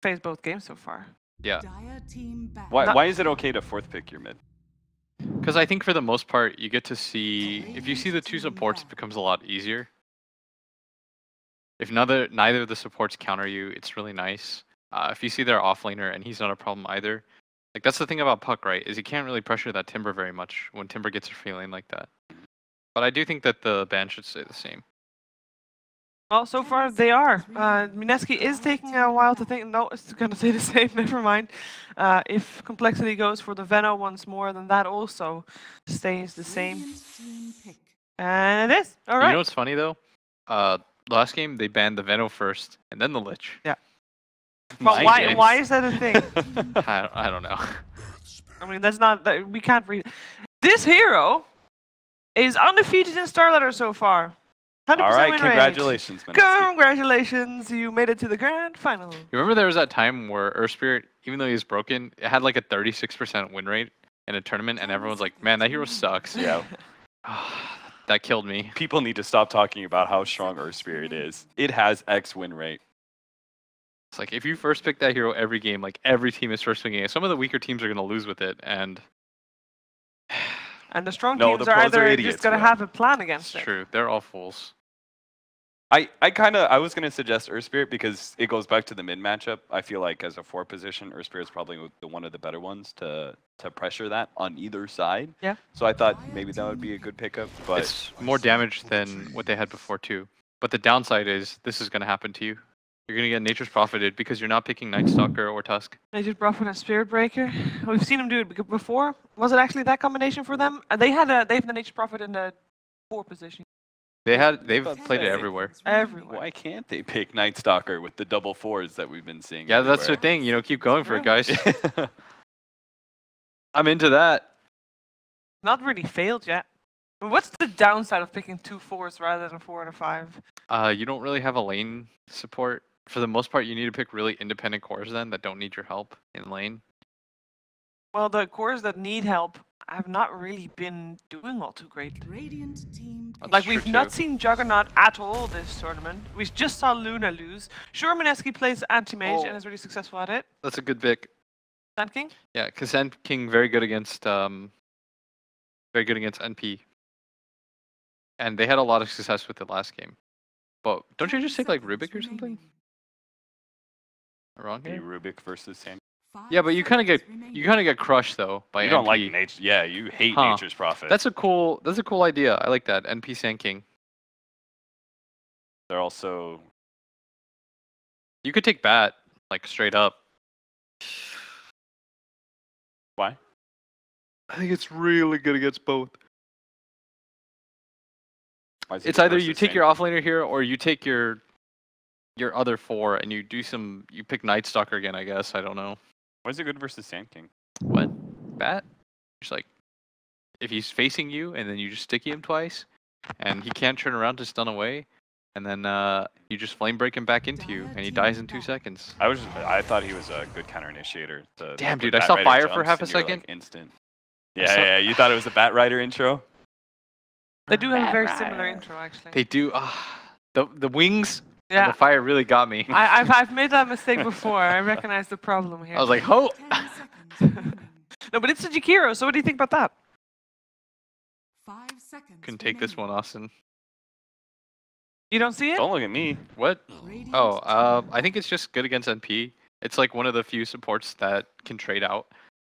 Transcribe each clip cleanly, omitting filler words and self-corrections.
phase both games so far. Yeah. Why is it okay to fourth pick your mid? Because I think for the most part, you get to see... If you see the two supports, it becomes a lot easier. If neither of the supports counter you, it's really nice. If you see their offlaner and he's not a problem either, like that's the thing about Puck, right? Is he can't really pressure that Timber very much when Timber gets a free lane like that. But I do think that the ban should stay the same. Well, so far they are. Mineski is taking a while to think. No, it's going to stay the same. Never mind. If complexity goes for the Veno once more, then that also stays the same. And it is. All right. You know what's funny though? Last game they banned the Veno first and then the Lich. Yeah. But why is that a thing? I don't know. I mean, that's not. We can't read. This hero is undefeated in Starletter so far. 100% All right, win congratulations, rate. Mineski. Congratulations, you made it to the grand final. You remember there was that time where Earth Spirit, even though he was broken, it had like a 36% win rate in a tournament, and everyone's like, "Man, that hero sucks." Yeah. That killed me. People need to stop talking about how strong Earth Spirit is. It has X win rate. It's like if you first pick that hero every game, like every team is first picking it. Some of the weaker teams are going to lose with it, and the strong No, teams the are pros either are just idiots, going to Will. have a plan against it's it. true. They're all fools. I was gonna suggest Earth Spirit because it goes back to the mid matchup. I feel like as a 4 position, Earth Spirit is probably one of the better ones to pressure that on either side. Yeah. So I thought maybe that would be a good pickup, but It's more damage than what they had before too. But the downside is this is going to happen to you. You're going to get Nature's Profited because you're not picking Night Stalker or Tusk. Nature's Prophet and Spirit Breaker. We've seen them do it before. Was it actually that combination for them? They have the Nature's Prophet in the 4 position. They've played it everywhere. Everywhere. why can't they pick Night Stalker with the double 4s that we've been seeing? Yeah, that's the everywhere? thing. You know, keep going for it, guys. I'm into that. Not really failed yet. But what's the downside of picking 2 4s rather than 4 and a 5? You don't really have a lane support. For the most part, you need to pick really independent cores then that don't need your help in lane. Well, the cores that need help have not really been doing all too great. Like, we've not seen Juggernaut at all this tournament. We just saw Luna lose. Sure, Mineski plays anti-mage and is really successful at it. That's a good pick. Sand King? Yeah, because Sand King very good against NP. And they had a lot of success with it last game. But don't you just take like Rubik or something? Am I wrong Be here? Rubik versus Sand. Yeah, but you kind of get crushed though by You NP. don't like nature. Yeah, you hate Huh. Nature's Prophet. That's a cool idea. I like that. NP Sand King. They're also You could take Bat like straight up. why? I think it's really good against both. Why is it It's either versus you take Sand your King? offlaner here, or you take your other 4 and you pick Night Stalker again. I guess I don't know. Why is it good versus Sand King? What? Bat? Just like if he's facing you and then you just sticky him twice, and he can't turn around to stun away, and then you just flame break him back into you, and he dies in 2 seconds. I thought he was a good counter initiator. Damn, dude, I saw fire for half a second. Instant. Yeah, you thought it was a Bat Rider intro? They do have a very similar intro, actually. They do. The wings Yeah. and the fire really got me. I've made that mistake before. I recognize the problem here. I was like, ho! No, but it's a Jakiro, so what do you think about that? Couldn't take this one, Austin. You don't see it? Don't look at me. What? Oh, I think it's just good against NP. It's like one of the few supports that can trade out,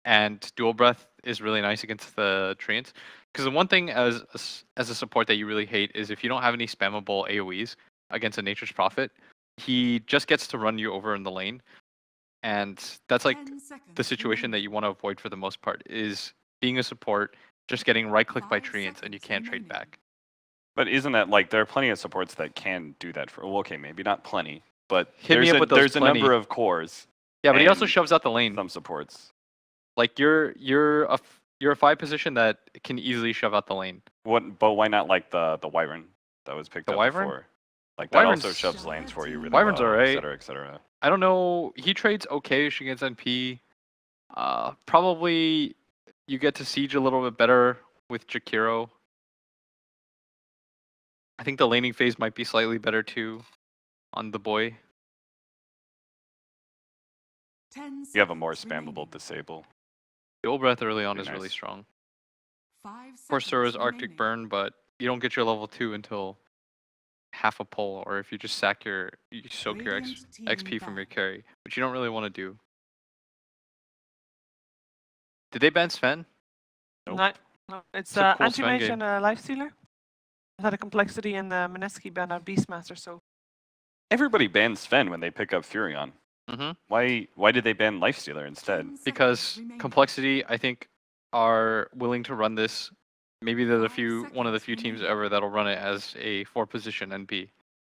and Dual Breath is really nice against the Treants. Because the one thing as a support that you really hate is if you don't have any spammable AoEs against a Nature's Prophet, he just gets to run you over in the lane, and that's like the situation that you want to avoid for the most part, is being a support, just getting right-clicked by Treants, and you can't trade back. But isn't that like there are plenty of supports that can do that for? Well, okay, maybe not plenty, but Hit me up with those there's plenty. a number of cores. Yeah, but he also and shoves out the lane. Some supports. Like you're a 5 position that can easily shove out the lane. But why not like the Wyvern that was picked The up Wyvern? before? Like that also Wyvern's- shoves lanes for you really Wyvern's well, alright. et cetera, et cetera. I don't know. He trades okay-ish against NP. Probably you get to siege a little bit better with Jakiro. I think the laning phase might be slightly better too on the boy. You have a more spammable disable. Dual Breath early on Pretty is really nice. strong. Of course, there is Arctic Burn, but you don't get your level 2 until half a pull, or if you just soak your XP from your carry, which you don't really want to do. Did they ban Sven? Nope. No, it's It's a cool Sven anti-mage game. and Lifestealer. It had a complexity in the Mineski ban out Beastmaster, so Everybody bans Sven when they pick up Furion. Mm-hmm. Why did they ban Lifestealer instead? Because Complexity, I think, are willing to run this. Maybe they're one of the few teams ever that'll run it as a 4-position NP.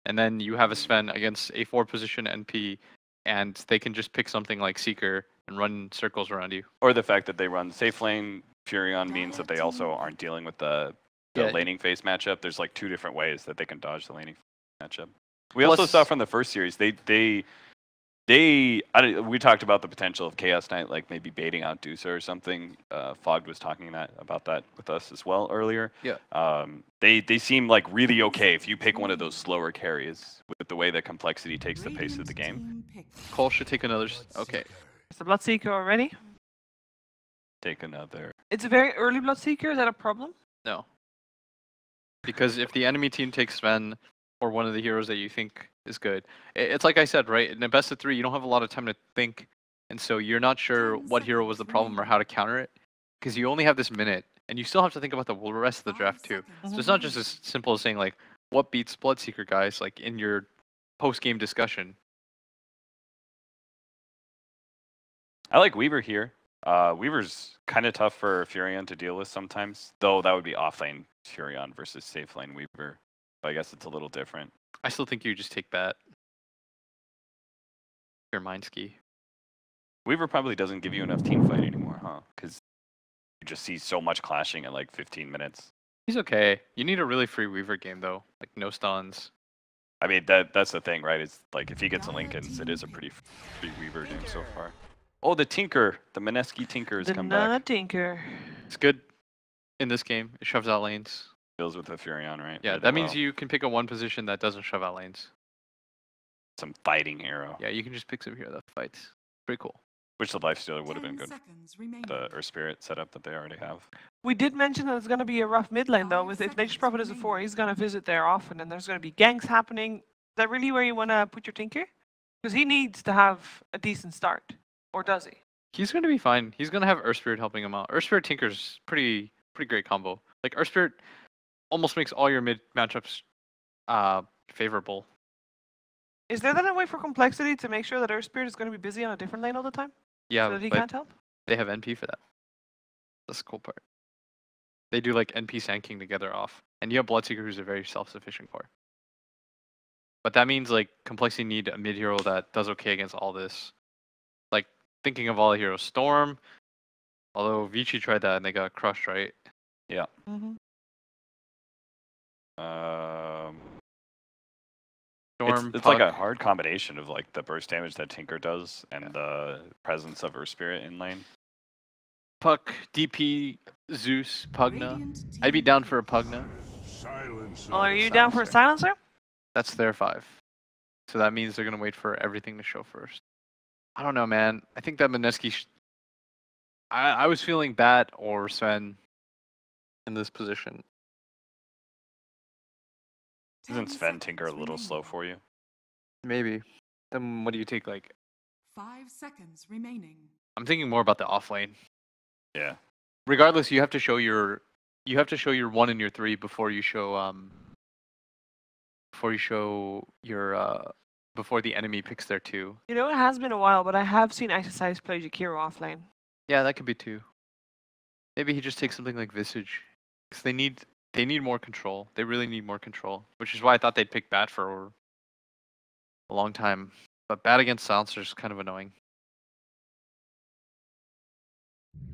And then you have a Sven against a 4-position NP, and they can just pick something like Seeker and run circles around you. Or the fact that they run safe lane Furion means that they also aren't dealing with the laning phase matchup. There's like 2 different ways that they can dodge the laning matchup. We also saw from the first series, we talked about the potential of Chaos Knight, like maybe baiting out Dusa or something. Fogged was talking about that with us as well earlier. Yeah. They seem like really okay if you pick one of those slower carries with the way that Complexity takes the pace of the game. coL should take another. Okay. it's a Bloodseeker already. Take another. It's a very early Bloodseeker. Is that a problem? No. Because if the enemy team takes Sven or one of the heroes that you think is good, it's like I said, right? In a best of 3, you don't have a lot of time to think, and so you're not sure what hero was the problem or how to counter it, because you only have this minute, and you still have to think about the rest of the draft too. So it's not just as simple as saying like, what beats Bloodseeker, guys? Like in your post-game discussion. I like Weaver here. Weaver's kind of tough for Furion to deal with sometimes, though that would be offlane Furion versus safe lane Weaver. But I guess it's a little different. I still think you just take that. Your Mineski. Weaver probably doesn't give you enough team fight anymore, huh? Because you just see so much clashing in like 15 minutes. He's okay. You need a really free Weaver game though, like no stuns. I mean, that's the thing, right? It's like if he gets a Lincolns, it is a pretty free Weaver game so far. Oh, the Tinker, the Mineski Tinker has come back. Tinker. It's good in this game. It shoves out lanes. Deals with the Furion, right? Yeah, that means you can pick a 1 position that doesn't shove out lanes. Some fighting hero. Yeah, you can just pick some hero that fights. Pretty cool. Which the Lifestealer would have been good. The Earth Spirit setup that they already have. We did mention that it's going to be a rough mid lane though. With if Nature's Prophet is a 4, he's going to visit there often, and there's going to be ganks happening. Is that really where you want to put your Tinker? Because he needs to have a decent start, or does he? He's going to be fine. He's going to have Earth Spirit helping him out. Earth Spirit Tinker's pretty great combo. Like Earth Spirit almost makes all your mid matchups favorable. Is there then a way for Complexity to make sure that Earth Spirit is going to be busy on a different lane all the time? Yeah, So that he but can't help? they have NP for that. That's the cool part. They do like NP Sand King together off. And you have Bloodseeker, who's a very self-sufficient core. But that means like Complexity need a mid hero that does okay against all this. Like thinking of all the heroes. Storm, although VG tried that and they got crushed, right? Yeah. Mm-hmm. Storm, it's like a hard combination of like the burst damage that Tinker does and the presence of Earth Spirit in lane. Puck, DP, Zeus, Pugna. I'd be down for a Pugna. Oh, are you down for a Silencer? That's their 5. So that means they're going to wait for everything to show first. I don't know, man. I think that Mineski... I was feeling bad or Sven in this position. Isn't Sven Tinker a little slow for you? Maybe. Then what do you take, like... 5 seconds remaining. I'm thinking more about the off lane. Yeah. Regardless, you have to show your 1 and your 3 before you show before the enemy picks their 2. You know, it has been a while, but I have seen Exercise play Jakiro offlane. Yeah, that could be 2. Maybe he just takes something like Visage. Because they need more control. They really need more control. Which is why I thought they'd pick Bat for a long time. But Bat against Silencer is kind of annoying.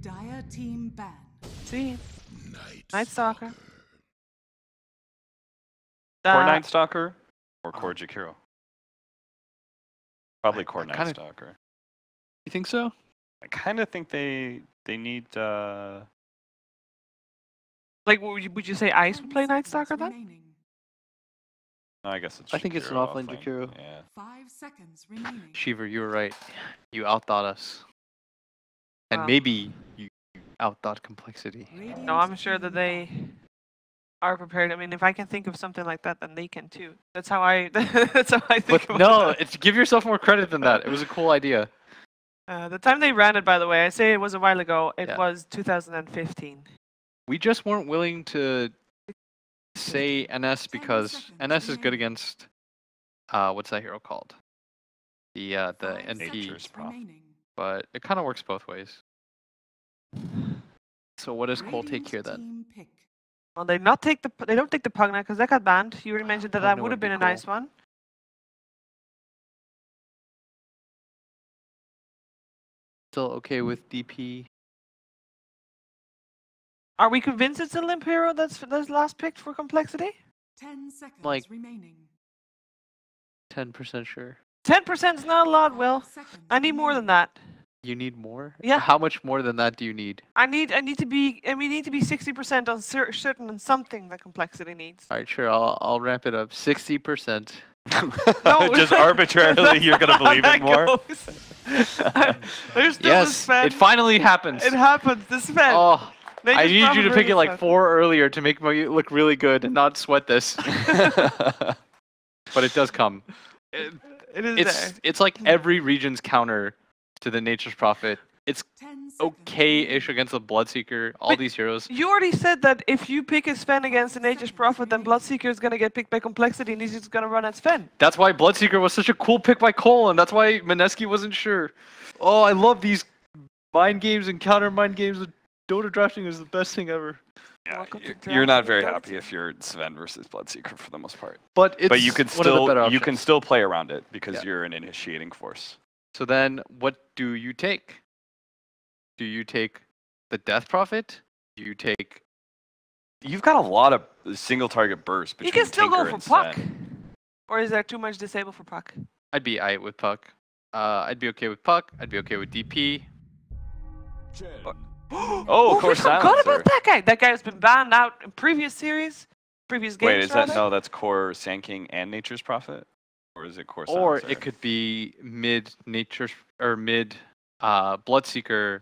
Dire team ban. See? Night Stalker. Core Night Stalker or Core Jakiro? Probably Core Night Stalker. You think so? I kind of think they need. Like, would you say Ice would play Night Stalker then? I guess it's. I think it's an Shakiro offlane Jakiro. Yeah. 5 seconds remaining. Shiver, you were right. You outthought us. And Wow. maybe you outthought complexity. No, I'm sure that they are prepared. I mean, if I can think of something like that, then they can too. That's how I. That's how I think. But about no, that. it's give yourself more credit than that. It was a cool idea. The time they ran it, by the way, I say it was a while ago. It Yeah. was 2015. We just weren't willing to say NS because NS is good against what's that hero called? The 5 NP, Nature's seconds Prophet. remaining. but it kind of works both ways. So what does coL take Radiant here then? team pick. Well, they don't take the Pugna because that got banned. You already mentioned that that Pugna would have would be been a cool. nice one. Still okay with DP. Are we convinced it's a limp hero that's last picked for complexity? 10 seconds Like- remaining. 10% sure. 10% is not a lot, Will. 5 seconds I need more than remaining. that. You need more? Yeah. How much more than that do you need? I need to be. And we need to be 60% on certain on something that complexity needs. All right, sure. I'll ramp it up. 60%. No, Just arbitrarily, that's you're gonna not how believe it that more. goes. There's still the Yes, spend. it finally happens. It happens. The spend. Oh, They I just need you to probably pick it like spend. 4 earlier to make me look really good and not sweat this. But it does come. It is there. It's like every region's counter to the Nature's Prophet. It's 10 seconds okay-ish remaining. against the Bloodseeker. All But- these heroes. You already said that if you pick a Sven against the Nature's Prophet, then Bloodseeker is going to get picked by Complexity and he's just going to run at Sven. That's why Bloodseeker was such a cool pick by coL, and that's why Mineski wasn't sure. Oh, I love these mind games and counter mind games. Dota drafting is the best thing ever. Yeah, Welcome to you're not drafting very Dota. happy if you're Sven versus Bloodseeker for the most part. But it's But you can one of the better you can options. still play around it because Yeah. you're an initiating force. So then, what do you take? Do you take the Death Prophet? Do you take? You've got a lot of single target bursts You between can still Tinker go for and Puck. Sven. Or is there too much disable for Puck? I'd be aight with Puck. I'd be okay with Puck. I'd be okay with DP. Oh, we Core forgot Silencer. about that guy. That guy has been banned out in previous series, previous games. Wait, is that rather. no? That's Core Sand King and Nature's Prophet, or is it Core Or Silencer? it could be mid Nature or mid Bloodseeker,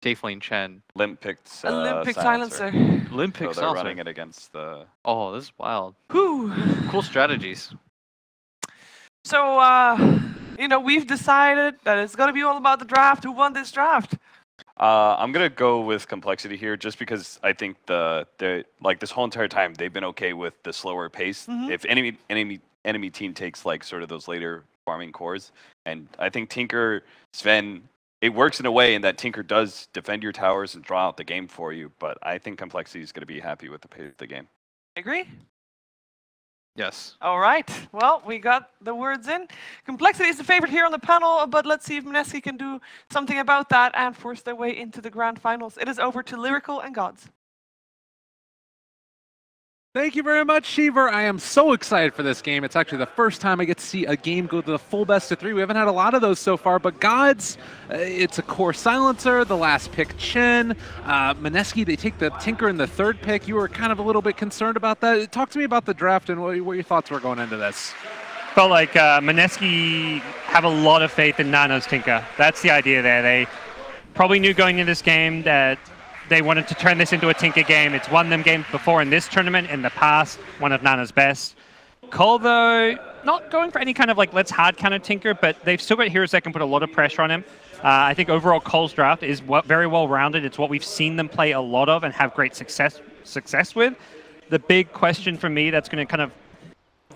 Safe Lane Chen. Limp picked Olympic Silencer. silencer. Olympic So they're running it against the. Oh, this is wild. Whew. Cool strategies. So, we've decided that it's going to be all about the draft. Who won this draft? I'm gonna go with complexity here, just because I think the like this whole entire time they've been okay with the slower pace. Mhm. If enemy team takes like sort of those later farming cores, and I think Tinker, Sven, it works in a way in that Tinker does defend your towers and draw out the game for you. But I think complexity is gonna be happy with the pace of the game. Agree? Yes. All right. Well, we got the words in. Complexity is the favorite here on the panel, but let's see if Mineski can do something about that and force their way into the grand finals. It is over to Lyrical and Gods. Thank you very much, Shiver. I am so excited for this game. It's actually the first time I get to see a game go to the full best of 3. We haven't had a lot of those so far, but Gods, it's a Core Silencer, the last pick Chen. Mineski, they take the Tinker in the 3rd pick. You were kind of a little bit concerned about that. Talk to me about the draft and what your thoughts were going into this. Felt like Mineski have a lot of faith in Nano's Tinker. That's the idea there. They probably knew going into this game that they wanted to turn this into a Tinker game. It's won them games before in this tournament, in the past, one of Nano's best. coL, though, not going for any kind of like let's hard counter Tinker, but they've still got heroes that can put a lot of pressure on him. I think overall coL's draft is very well rounded. It's what we've seen them play a lot of and have great success with. The big question for me that's going to kind of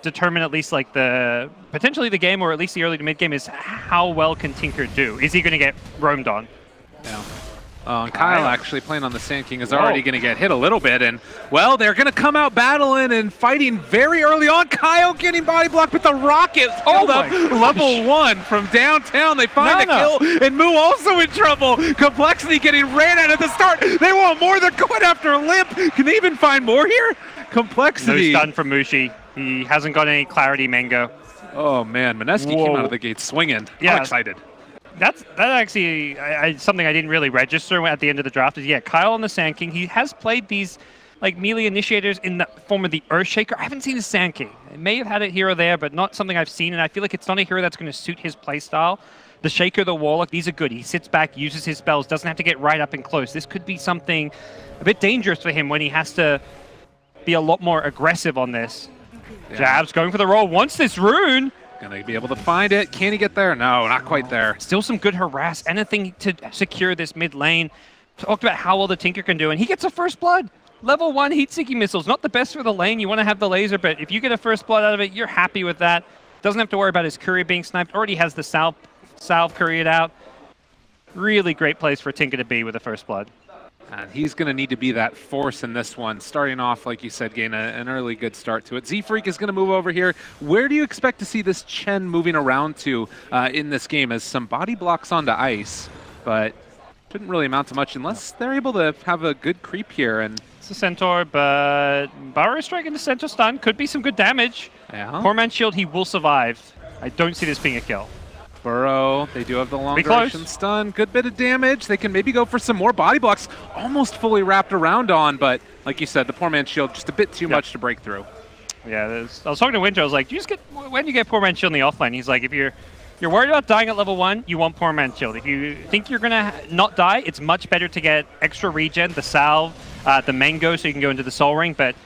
determine at least like potentially the game, or at least the early to mid game, is how well can Tinker do? Is he going to get roamed on? Yeah. Kyle actually playing on the Sand King is already going to get hit a little bit, and well, they're going to come out battling and fighting very early on. Kyle getting body blocked, but the Rockets killed up level 1 from downtown. They find the kill, and Moo also in trouble. Complexity getting ran at the start. They want more. They're going after Limp. Can they even find more here? Complexity. No stun from Mushi. He hasn't got any clarity, Mango. Oh man, Mineski came out of the gate swinging. Yeah. I'm excited. That actually something I didn't really register at the end of the draft is, yeah, Kyle on the Sand King. He has played these like melee initiators in the form of the Earthshaker. I haven't seen his Sand King. It may have had it here or there, but not something I've seen, and I feel like it's not a hero that's going to suit his playstyle. The Shaker, the Warlock, these are good. He sits back, uses his spells, doesn't have to get right up and close. This could be something a bit dangerous for him when he has to be a lot more aggressive on this. Yeah. Jabs going for the roll, wants this rune. Gonna be able to find it. Can he get there? No, not quite there. Still some good harass, anything to secure this mid lane. Talked about how well the Tinker can do, and he gets a first blood. Level 1 heat-seeking missiles, not the best for the lane. You want to have the laser, but if you get a first blood out of it, you're happy with that. Doesn't have to worry about his courier being sniped. Already has the salve couriered out. Really great place for Tinker to be with a first blood. And he's going to need to be that force in this one. Starting off, like you said, gain an early good start to it. Z-Freak is going to move over here. Where do you expect to see this Chen moving around to in this game? As some body blocks onto ice, but shouldn't really amount to much unless they're able to have a good creep here. And it's a Centaur, but Burrow Strike into Centaur stun could be some good damage. Yeah. Poor man's shield, he will survive. I don't see this being a kill. Burrow, they do have the long duration stun. Good bit of damage. They can maybe go for some more body blocks. Almost fully wrapped around on, but like you said, the poor man's shield just a bit too much to break through. Yeah, I was talking to Winter. I was like, when do you get poor man's shield in the offlane? He's like, if you're worried about dying at level 1, you want poor man's shield. If you think you're gonna not die, it's much better to get extra regen, the salve, the mango, so you can go into the soul ring. But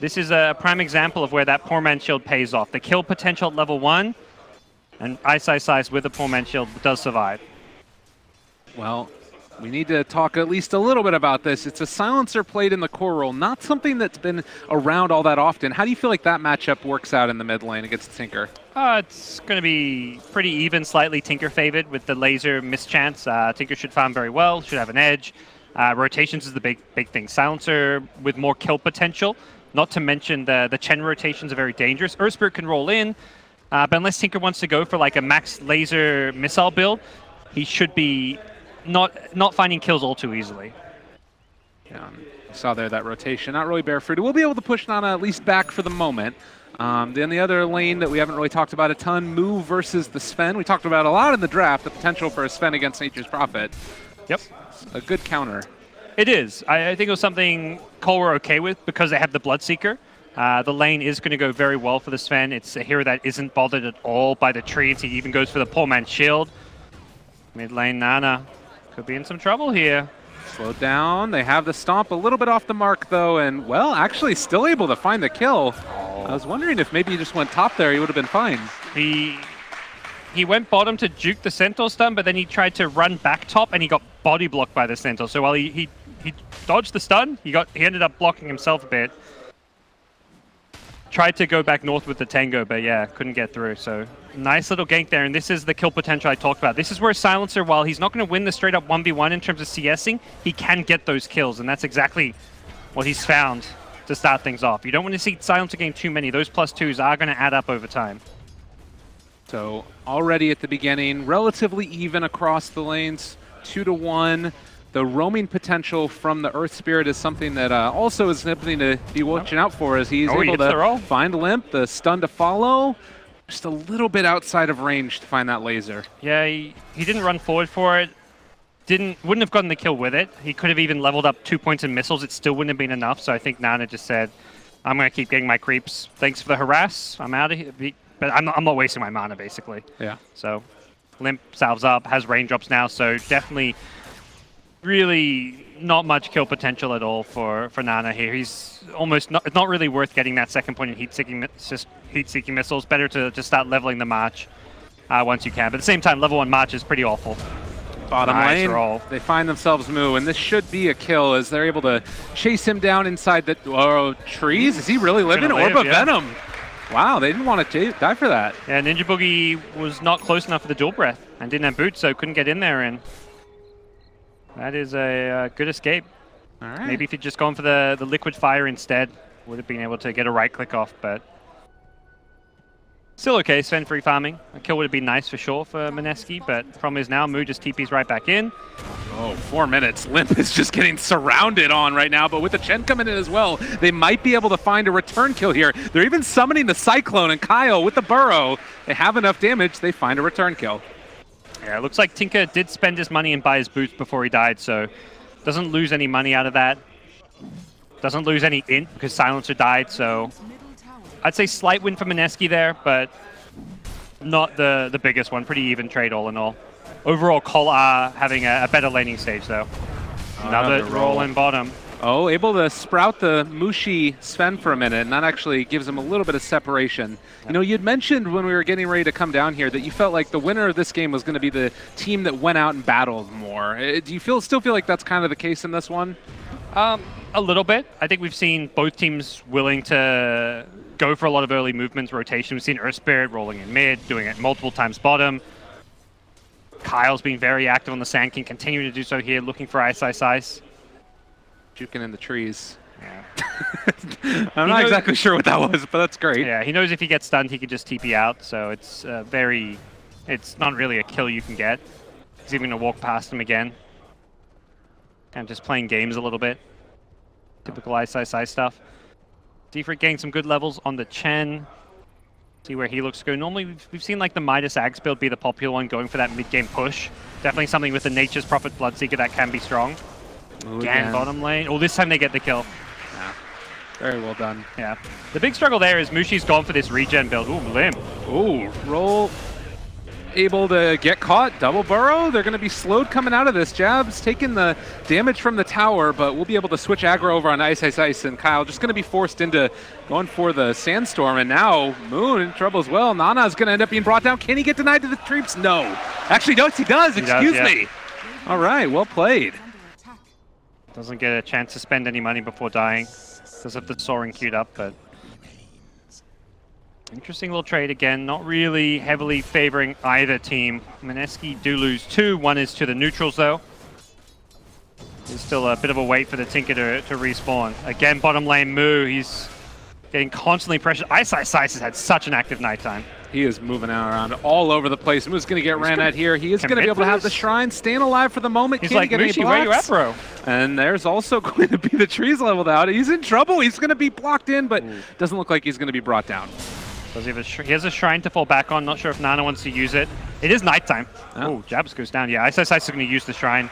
this is a prime example of where that poor man's shield pays off. The kill potential at level 1. And Ice with the poor man's shield does survive. Well, we need to talk at least a little bit about this. It's a silencer played in the core role, not something that's been around all that often. How do you feel like that matchup works out in the mid lane against Tinker? It's going to be pretty even, slightly Tinker favored with the laser mischance. Tinker should farm very well, should have an edge. Rotations is the big thing. Silencer with more kill potential. Not to mention the Chen rotations are very dangerous. Earth Spirit can roll in. But unless Tinker wants to go for like a max laser missile build, he should be not finding kills all too easily. Yeah, saw there that rotation, not really barefooted. We'll be able to push Nana at least back for the moment. Then the other lane that we haven't really talked about a ton, Mu versus the Sven. We talked about a lot in the draft, the potential for a Sven against Nature's Prophet. Yep. A good counter. It is. I think it was something coL were okay with because they have the Bloodseeker. The lane is going to go very well for the Sven. It's a hero that isn't bothered at all by the trees. He even goes for the poor man's shield. Mid lane Nana could be in some trouble here. Slowed down. They have the stomp a little bit off the mark though, and well, actually still able to find the kill. I was wondering if maybe he just went top there, he would have been fine. He went bottom to juke the Centaur stun, but then he tried to run back top and he got body blocked by the Centaur. So while he dodged the stun, he ended up blocking himself a bit. Tried to go back north with the Tango, but yeah, couldn't get through. So nice little gank there, and this is the kill potential I talked about. This is where Silencer, while he's not going to win the straight up 1v1 in terms of CSing, he can get those kills, and that's exactly what he's found to start things off. You don't want to see Silencer gain too many. Those +2s are going to add up over time. So already at the beginning, relatively even across the lanes, 2-1. The roaming potential from the Earth Spirit is something that also is something to be watching out for, as he's able to find Limp, the stun to follow. Just a little bit outside of range to find that laser. Yeah, he didn't run forward for it. Wouldn't have gotten the kill with it. He could have even leveled up 2 points in missiles. It still wouldn't have been enough. So I think Nana just said, I'm going to keep getting my creeps. Thanks for the harass. I'm out of here. But I'm not wasting my mana, basically. Yeah. So Limp salves up, has raindrops now. So definitely really not much kill potential at all for Nana here. He's almost not really worth getting that second point in heat-seeking missiles. Better to just start leveling the March once you can. But at the same time, level 1 March is pretty awful. Bottom lane, they find themselves Mu, and this should be a kill as they're able to chase him down inside the trees. Is he really living? Orb of Venom. Wow, they didn't want to die for that. Yeah, Ninja Boogie was not close enough for the dual breath and didn't have boots, so couldn't get in there. And that is a good escape. All right. Maybe if he'd just gone for the liquid fire instead, would have been able to get a right click off, but still okay. Sven free farming. A kill would have been nice for sure for Mineski, but problem is now Mu just TP's right back in. Oh, 4 minutes. Limp is just getting surrounded on right now, but with the Chen coming in as well, they might be able to find a return kill here. They're even summoning the Cyclone, and coL with the Burrow, they have enough damage, they find a return kill. Yeah, it looks like Tinker did spend his money and buy his boots before he died, so doesn't lose any money out of that. Doesn't lose any int because Silencer died, so I'd say slight win for Mineski there, but not the biggest one. Pretty even trade all in all. Overall, coL are having a better laning stage though. Another roll in bottom. Oh, able to sprout the Mushi Sven for a minute, and that actually gives him a little bit of separation. You know, you'd mentioned when we were getting ready to come down here that you felt like the winner of this game was going to be the team that went out and battled more. Do you still feel like that's kind of the case in this one? A little bit. I think we've seen both teams willing to go for a lot of early movements, rotation. We've seen Earth Spirit rolling in mid, doing it multiple times bottom. Kyle's been very active on the Sand King, continuing to do so here, looking for Ice. Juking in the trees. Yeah. I'm not exactly sure what that was, but that's great. Yeah, he knows if he gets stunned, he can just TP out, so it's it's not really a kill you can get. He's even going to walk past him again. Kind of just playing games a little bit. Typical Ice stuff. Z3 getting some good levels on the Chen. See where he looks to go. Normally, we've seen like the Midas Axe build be the popular one, going for that mid-game push. Definitely something with the Nature's Prophet Bloodseeker that can be strong. Again, bottom lane. Oh, this time they get the kill. Yeah. Very well done. Yeah. The big struggle there is Mushi's gone for this regen build. Ooh, limb. Ooh, roll. Able to get caught. Double burrow. They're going to be slowed coming out of this. Jab's taking the damage from the tower, but we'll be able to switch aggro over on Ice. And Kyle just going to be forced into going for the Sandstorm. And now Moon in trouble as well. Nana's going to end up being brought down. Can he get denied to the creeps? No. Actually, no, he does. Excuse me. All right, well played. Doesn't get a chance to spend any money before dying. Does have the Soaring queued up, but interesting little trade again. Not really heavily favoring either team. Mineski do lose 2. One is to the neutrals though. There's still a bit of a wait for the Tinker to respawn. Again, bottom lane Moo. He's getting constantly pressured. Ice has had such an active nighttime. He is moving around all over the place. Moo's going to get ran at here. He is going to be able to have the Shrine, staying alive for the moment. He's like, Mushi, where you at, bro? And there's also going to be the trees leveled out. He's in trouble. He's going to be blocked in, but doesn't look like he's going to be brought down. Does he have he has a Shrine to fall back on. Not sure if Nana wants to use it. It is nighttime. Oh, Jabs goes down. Yeah, Ice is going to use the Shrine.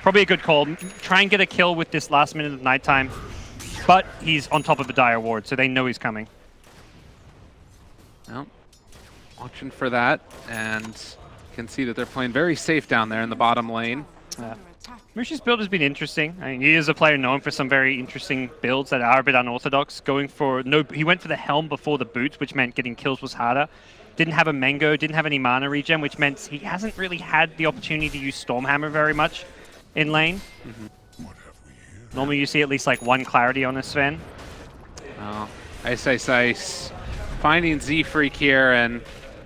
Probably a good call. Try and get a kill with this last minute of nighttime. But he's on top of a dire ward, so they know he's coming. Well, watching for that, and you can see that they're playing very safe down there in the bottom lane. Mushi's build has been interesting. I mean, he is a player known for some very interesting builds that are a bit unorthodox. He went for the Helm before the boots, which meant getting kills was harder. Didn't have a Mango, didn't have any mana regen, which meant he hasn't really had the opportunity to use Stormhammer very much in lane. Normally you see at least like one clarity on a Sven. Oh, Ice. Finding Z-Freak here, and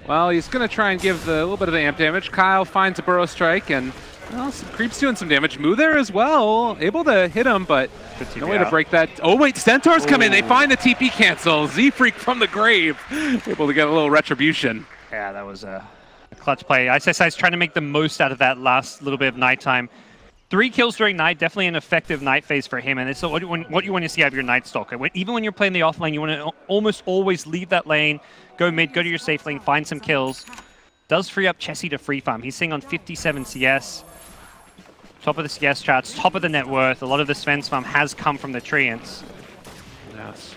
well, he's going to try and give a little bit of the amp damage. Kyle finds a Burrow Strike, and well, some creeps doing some damage. Moo there as well, able to hit him, but no way to break that. Oh wait, Centaurs come in. They find the TP cancel. Z-Freak from the grave, able to get a little retribution. Yeah, that was a clutch play. Ice is trying to make the most out of that last little bit of nighttime. 3 kills during night, definitely an effective night phase for him, and it's what you want to see out of your Night Stalker. Even when you're playing the off lane, you want to almost always leave that lane, go mid, go to your safe lane, find some kills. Does free up Chessie to free farm. He's sitting on 57 CS. Top of the CS charts, top of the net worth. A lot of the Sven's farm has come from the Treants. Yes.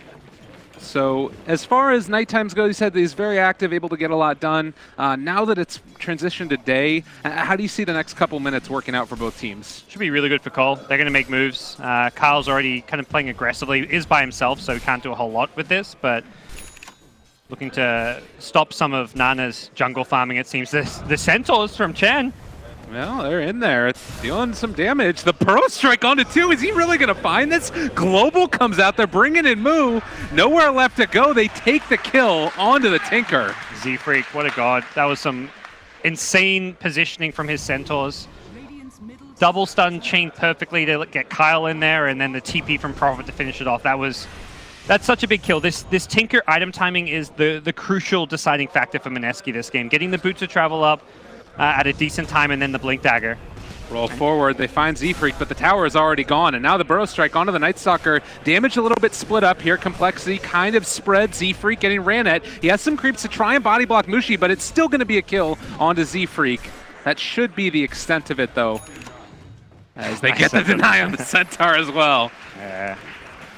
So as far as night times go, you said that he's very active, able to get a lot done. Now that it's transitioned to day, how do you see the next couple minutes working out for both teams? Should be really good for coL. They're going to make moves. Kyle's already kind of playing aggressively. He is by himself, so he can't do a whole lot with this, but looking to stop some of Nana's jungle farming, it seems. The Centaurs from Chen. Well, they're in there, dealing some damage. The Burrow Strike onto 2. Is he really going to find this? Global comes out. They're bringing in Moo. Nowhere left to go. They take the kill onto the Tinker. Z-Freak, what a god. That was some insane positioning from his Centaurs. Double stun chained perfectly to get Kyle in there, and then the TP from Prophet to finish it off. That's such a big kill. This Tinker item timing is the crucial deciding factor for Mineski this game. Getting the boots to travel up at a decent time, and then the Blink Dagger. Roll forward, they find Z-Freak, but the tower is already gone, and now the Burrow Strike onto the Night Stalker. Damage a little bit split up here. Complexity kind of spread. Z-Freak getting ran at. He has some creeps to try and body block Mushi, but it's still going to be a kill onto Z-Freak. That should be the extent of it, though, as they get the deny on the Centaur as well. Yeah.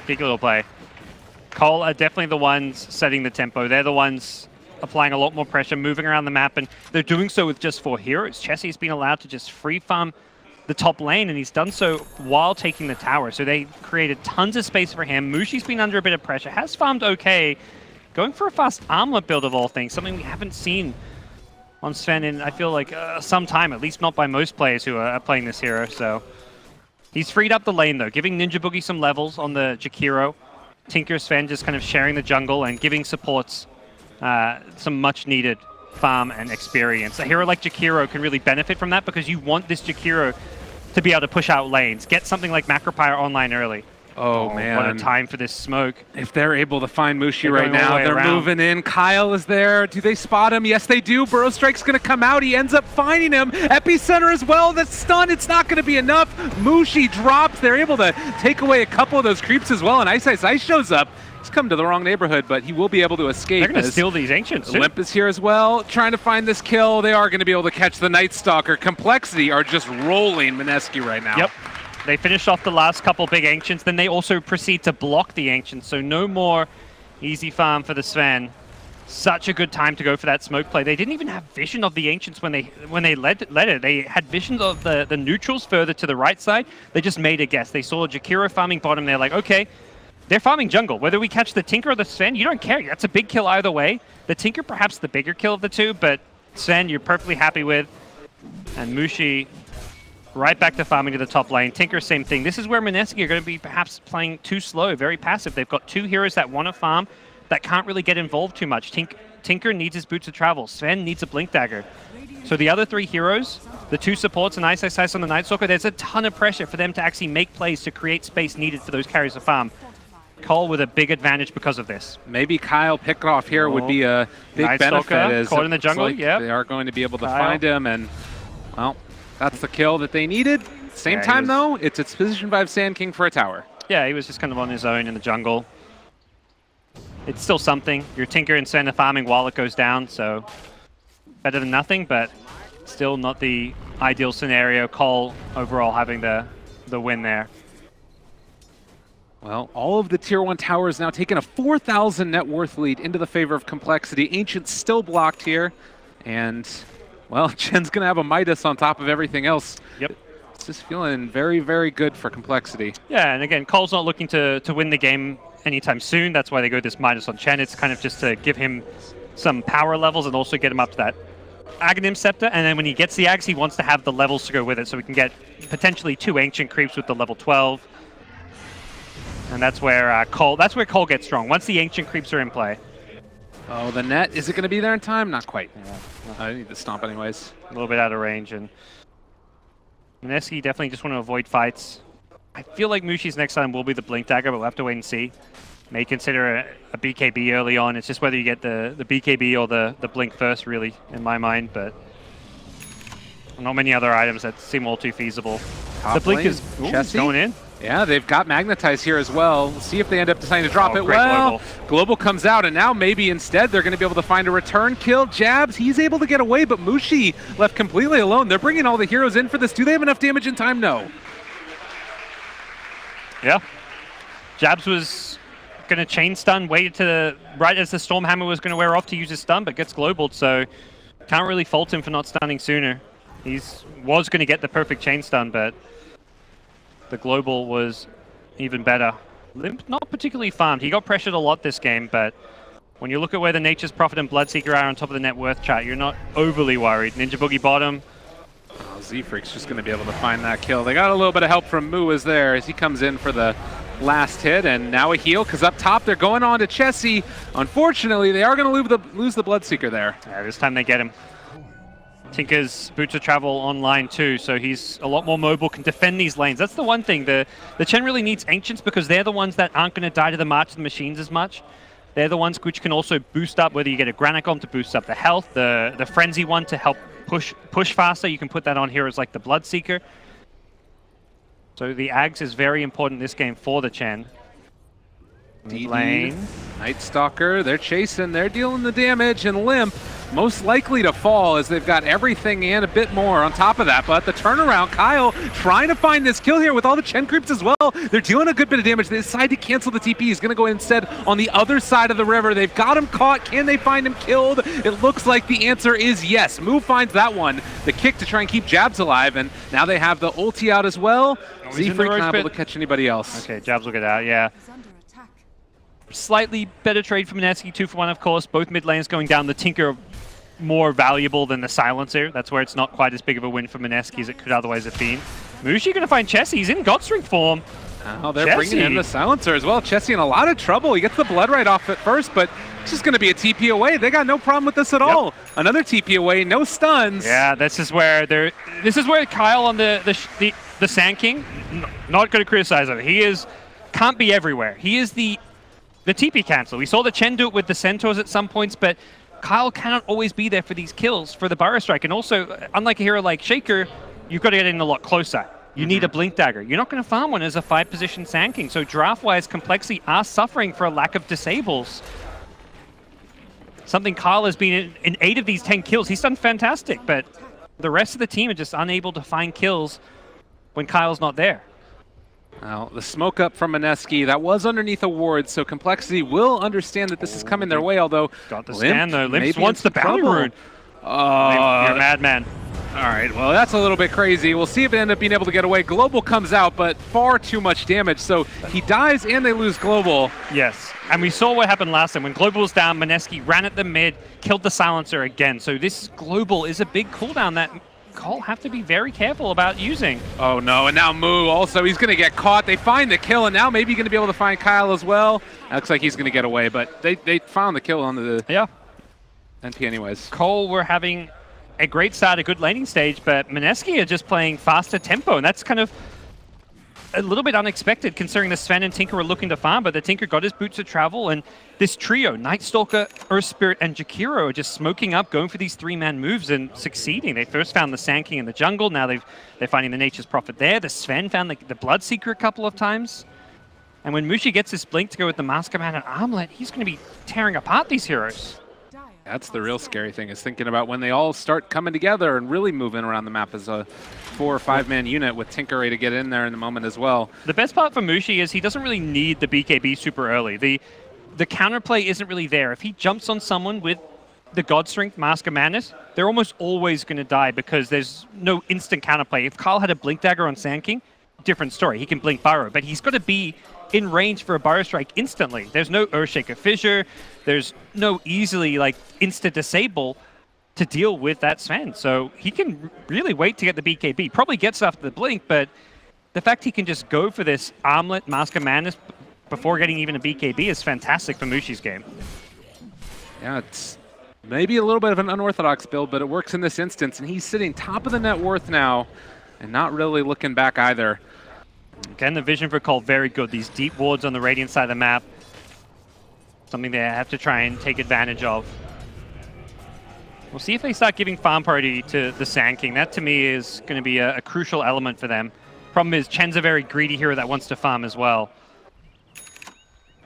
Big little play. coL are definitely the ones setting the tempo. They're the ones applying a lot more pressure, moving around the map, and they're doing so with just 4 heroes. Chessie's been allowed to just free farm the top lane, and he's done so while taking the tower. So they created tons of space for him. Mushi's been under a bit of pressure, has farmed okay, going for a fast armlet build of all things, something we haven't seen on Sven in, I feel like, some time, at least not by most players who are playing this hero. So he's freed up the lane, though, giving Ninja Boogie some levels on the Jakiro. Tinker, Sven just kind of sharing the jungle and giving supports some much-needed farm and experience. A hero like Jakiro can really benefit from that because you want this Jakiro to be able to push out lanes. Get something like Macropyre online early. Oh, man. What a time for this smoke. If they're able to find Mushi right going all now, the way they're around. moving in. coL is there. Do they spot him? Yes, they do. Burrow Strike's going to come out. He ends up finding him. Epicenter as well. The stun, it's not going to be enough. Mushi drops. They're able to take away a couple of those creeps as well, and Ice shows up. He's come to the wrong neighborhood, but he will be able to escape. They're going to steal these Ancients, too. Limp is here as well, trying to find this kill. They are going to be able to catch the Night Stalker. Complexity are just rolling Mineski right now. Yep. They finished off the last couple big Ancients, then they also proceed to block the Ancients, so no more easy farm for the Sven. Such a good time to go for that smoke play. They didn't even have vision of the Ancients when they led it. They had vision of the neutrals further to the right side. They just made a guess. They saw Jakiro farming bottom. They're like, okay, they're farming jungle. Whether we catch the Tinker or the Sven, you don't care. That's a big kill either way. The Tinker perhaps the bigger kill of the two, but Sven you're perfectly happy with. And Mushi right back to farming to the top lane. Tinker, same thing. This is where Mineski are going to be perhaps playing too slow, very passive. They've got 2 heroes that want to farm, that can't really get involved too much. Tinker needs his boots of travel. Sven needs a Blink Dagger. So the other 3 heroes, the 2 supports and Ice on the Night Stalker, there's a ton of pressure for them to actually make plays to create space needed for those carries to farm. coL with a big advantage because of this. Maybe coL pick off here would be a big Night benefit. Stalker, As caught in the jungle, like yeah. They are going to be able to coL. find him, and, well, that's the kill that they needed. Same time, though, it's position 5 Sand King for a tower. Yeah, he was just kind of on his own in the jungle. It's still something. Your Tinker and Sven are farming while it goes down, so better than nothing, but still not the ideal scenario. coL overall having the win there. Well, all of the Tier 1 towers now taking a 4,000 net worth lead into the favor of Complexity. Ancient's still blocked here, and, well, Chen's going to have a Midas on top of everything else. Yep. It's just feeling very, very good for Complexity. Yeah, and again, coL's not looking to win the game anytime soon. That's why they go this Midas on Chen. It's kind of just to give him some power levels and also get him up to that Aghanim Scepter. And then when he gets the Ags, he wants to have the levels to go with it, so we can get potentially 2 Ancient creeps with the level 12. And that's where coL gets strong, once the Ancient creeps are in play. Oh, the net, is it going to be there in time? Not quite. Yeah. I need to stomp anyways. A little bit out of range, and Mineski definitely just want to avoid fights. I feel like Mushi's next time will be the Blink Dagger, but we'll have to wait and see. May consider a BKB early on. It's just whether you get the BKB or the Blink first, really, in my mind, but not many other items that seem all too feasible. Top the Blink lane, is going in. Yeah, they've got Magnetize here as well. We'll see if they end up deciding to drop it. Great Well, Global comes out, and now maybe instead they're going to be able to find a return kill. Jabs, he's able to get away, but Mushi left completely alone. They're bringing all the heroes in for this. Do they have enough damage in time? No. Yeah. Jabs was going to chain stun, waited to right as the Stormhammer was going to wear off to use his stun, but gets globaled, so can't really fault him for not stunning sooner. He was going to get the perfect chain stun, but the global was even better. Limp not particularly farmed. He got pressured a lot this game, but when you look at where the Nature's Prophet and Bloodseeker are on top of the net worth chart, you're not overly worried. Ninja Boogie bottom. Oh, Z-Freak's just going to be able to find that kill. They got a little bit of help from Muaz there as he comes in for the last hit, and now a heal, because up top they're going on to Chessie. Unfortunately, they are going to lose the Bloodseeker there. Yeah, this time they get him. Tinker's boots of travel online too, so he's a lot more mobile, can defend these lanes. That's the one thing. The Chen really needs Ancients because they're the ones that aren't going to die to the March of the Machines as much. They're the ones which can also boost up, whether you get a Granicom to boost up the health, the Frenzy one to help push faster. You can put that on heroes like the Bloodseeker. So the Ags is very important in this game for the Chen. DD, Lane. Night Stalker, they're chasing, they're dealing the damage, and Limp most likely to fall as they've got everything and a bit more on top of that. But the turnaround, coL trying to find this kill here with all the Chen creeps as well. They're dealing a good bit of damage. They decide to cancel the TP. He's going to go instead on the other side of the river. They've got him caught. Can they find him killed? It looks like the answer is yes. Move finds that one. The kick to try and keep Jabs alive, and now they have the ulti out as well. Z-Freak not able to catch anybody else. Okay, Jabs will get out, yeah. Is under attack. Slightly better trade for Mineski, 2 for 1 of course. Both mid lanes going down. The Tinker more valuable than the Silencer. That's where it's not quite as big of a win for Mineski as it could otherwise have been. Mushi going to find Chessie. He's in Godstring form. Oh, they're bringing in the Silencer as well. Chessie in a lot of trouble. He gets the blood right off at first, but it's just going to be a TP away. They got no problem with this at all. Another TP away, no stuns. Yeah, this is where coL on the Sand King, not going to criticize him. He can't be everywhere. He is the TP cancel. We saw the Chen do it with the Centaurs at some points, but coL cannot always be there for these kills for the Burrow Strike. And also, unlike a hero like Shaker, you've got to get in a lot closer. You need a Blink Dagger. You're not going to farm one as a 5-position Sand King. So draft-wise, Complexity are suffering for a lack of disables. Something coL has been in 8 of these 10 kills. He's done fantastic, but the rest of the team are just unable to find kills when coL's not there. Now, the smoke up from Mineski, that was underneath a ward, so Complexity will understand that this is coming their way, although got the scan though. Limps wants the bounty rune. You're a madman. All right, well, that's a little bit crazy. We'll see if they end up being able to get away. Global comes out, but far too much damage, so he dies and they lose Global. Yes, and we saw what happened last time. When Global was down, Mineski ran at the mid, killed the Silencer again. So this Global is a big cooldown that coL have to be very careful about using. Oh no, and now Moo also, he's gonna get caught. They find the kill, and now maybe gonna be able to find coL as well. That looks like he's gonna get away, but they found the kill on the NP anyways. coL were having a great start, a good laning stage, but Mineski are just playing faster tempo, and that's kind of a little bit unexpected considering the Sven and Tinker were looking to farm, but the Tinker got his boots of travel, and this trio, Night Stalker, Earth Spirit, and Jakiro are just smoking up, going for these 3-man moves and succeeding. They first found the Sand King in the jungle, now they're finding the Nature's Prophet there. The Sven found the Bloodseeker a couple of times. And when Mushi gets his blink to go with the Master Man and Armlet, he's going to be tearing apart these heroes. That's the real scary thing, is thinking about when they all start coming together and really moving around the map as a 4 or 5-man unit with Tinker ready to get in there in the moment as well. The best part for Mushi is he doesn't really need the BKB super early. The counterplay isn't really there. If he jumps on someone with the God Strength Mask of Madness, they're almost always going to die because there's no instant counterplay. If coL had a Blink Dagger on Sand King, different story. He can Blink Burrow, but he's got to be in range for a Burrow Strike instantly. There's no Earthshaker Fissure. There's no easily insta-disable to deal with that Sven. So he can really wait to get the BKB. Probably gets after the Blink, but the fact he can just go for this Armlet, Mask of Madness before getting even a BKB is fantastic for Mushi's game. Yeah, it's maybe a little bit of an unorthodox build, but it works in this instance, and he's sitting top of the net worth now and not really looking back either. Again, the vision for coL very good. These deep wards on the Radiant side of the map, something they have to try and take advantage of. We'll see if they start giving farm priority to the Sand King. That, to me, is going to be a crucial element for them. Problem is, Chen's a very greedy hero that wants to farm as well.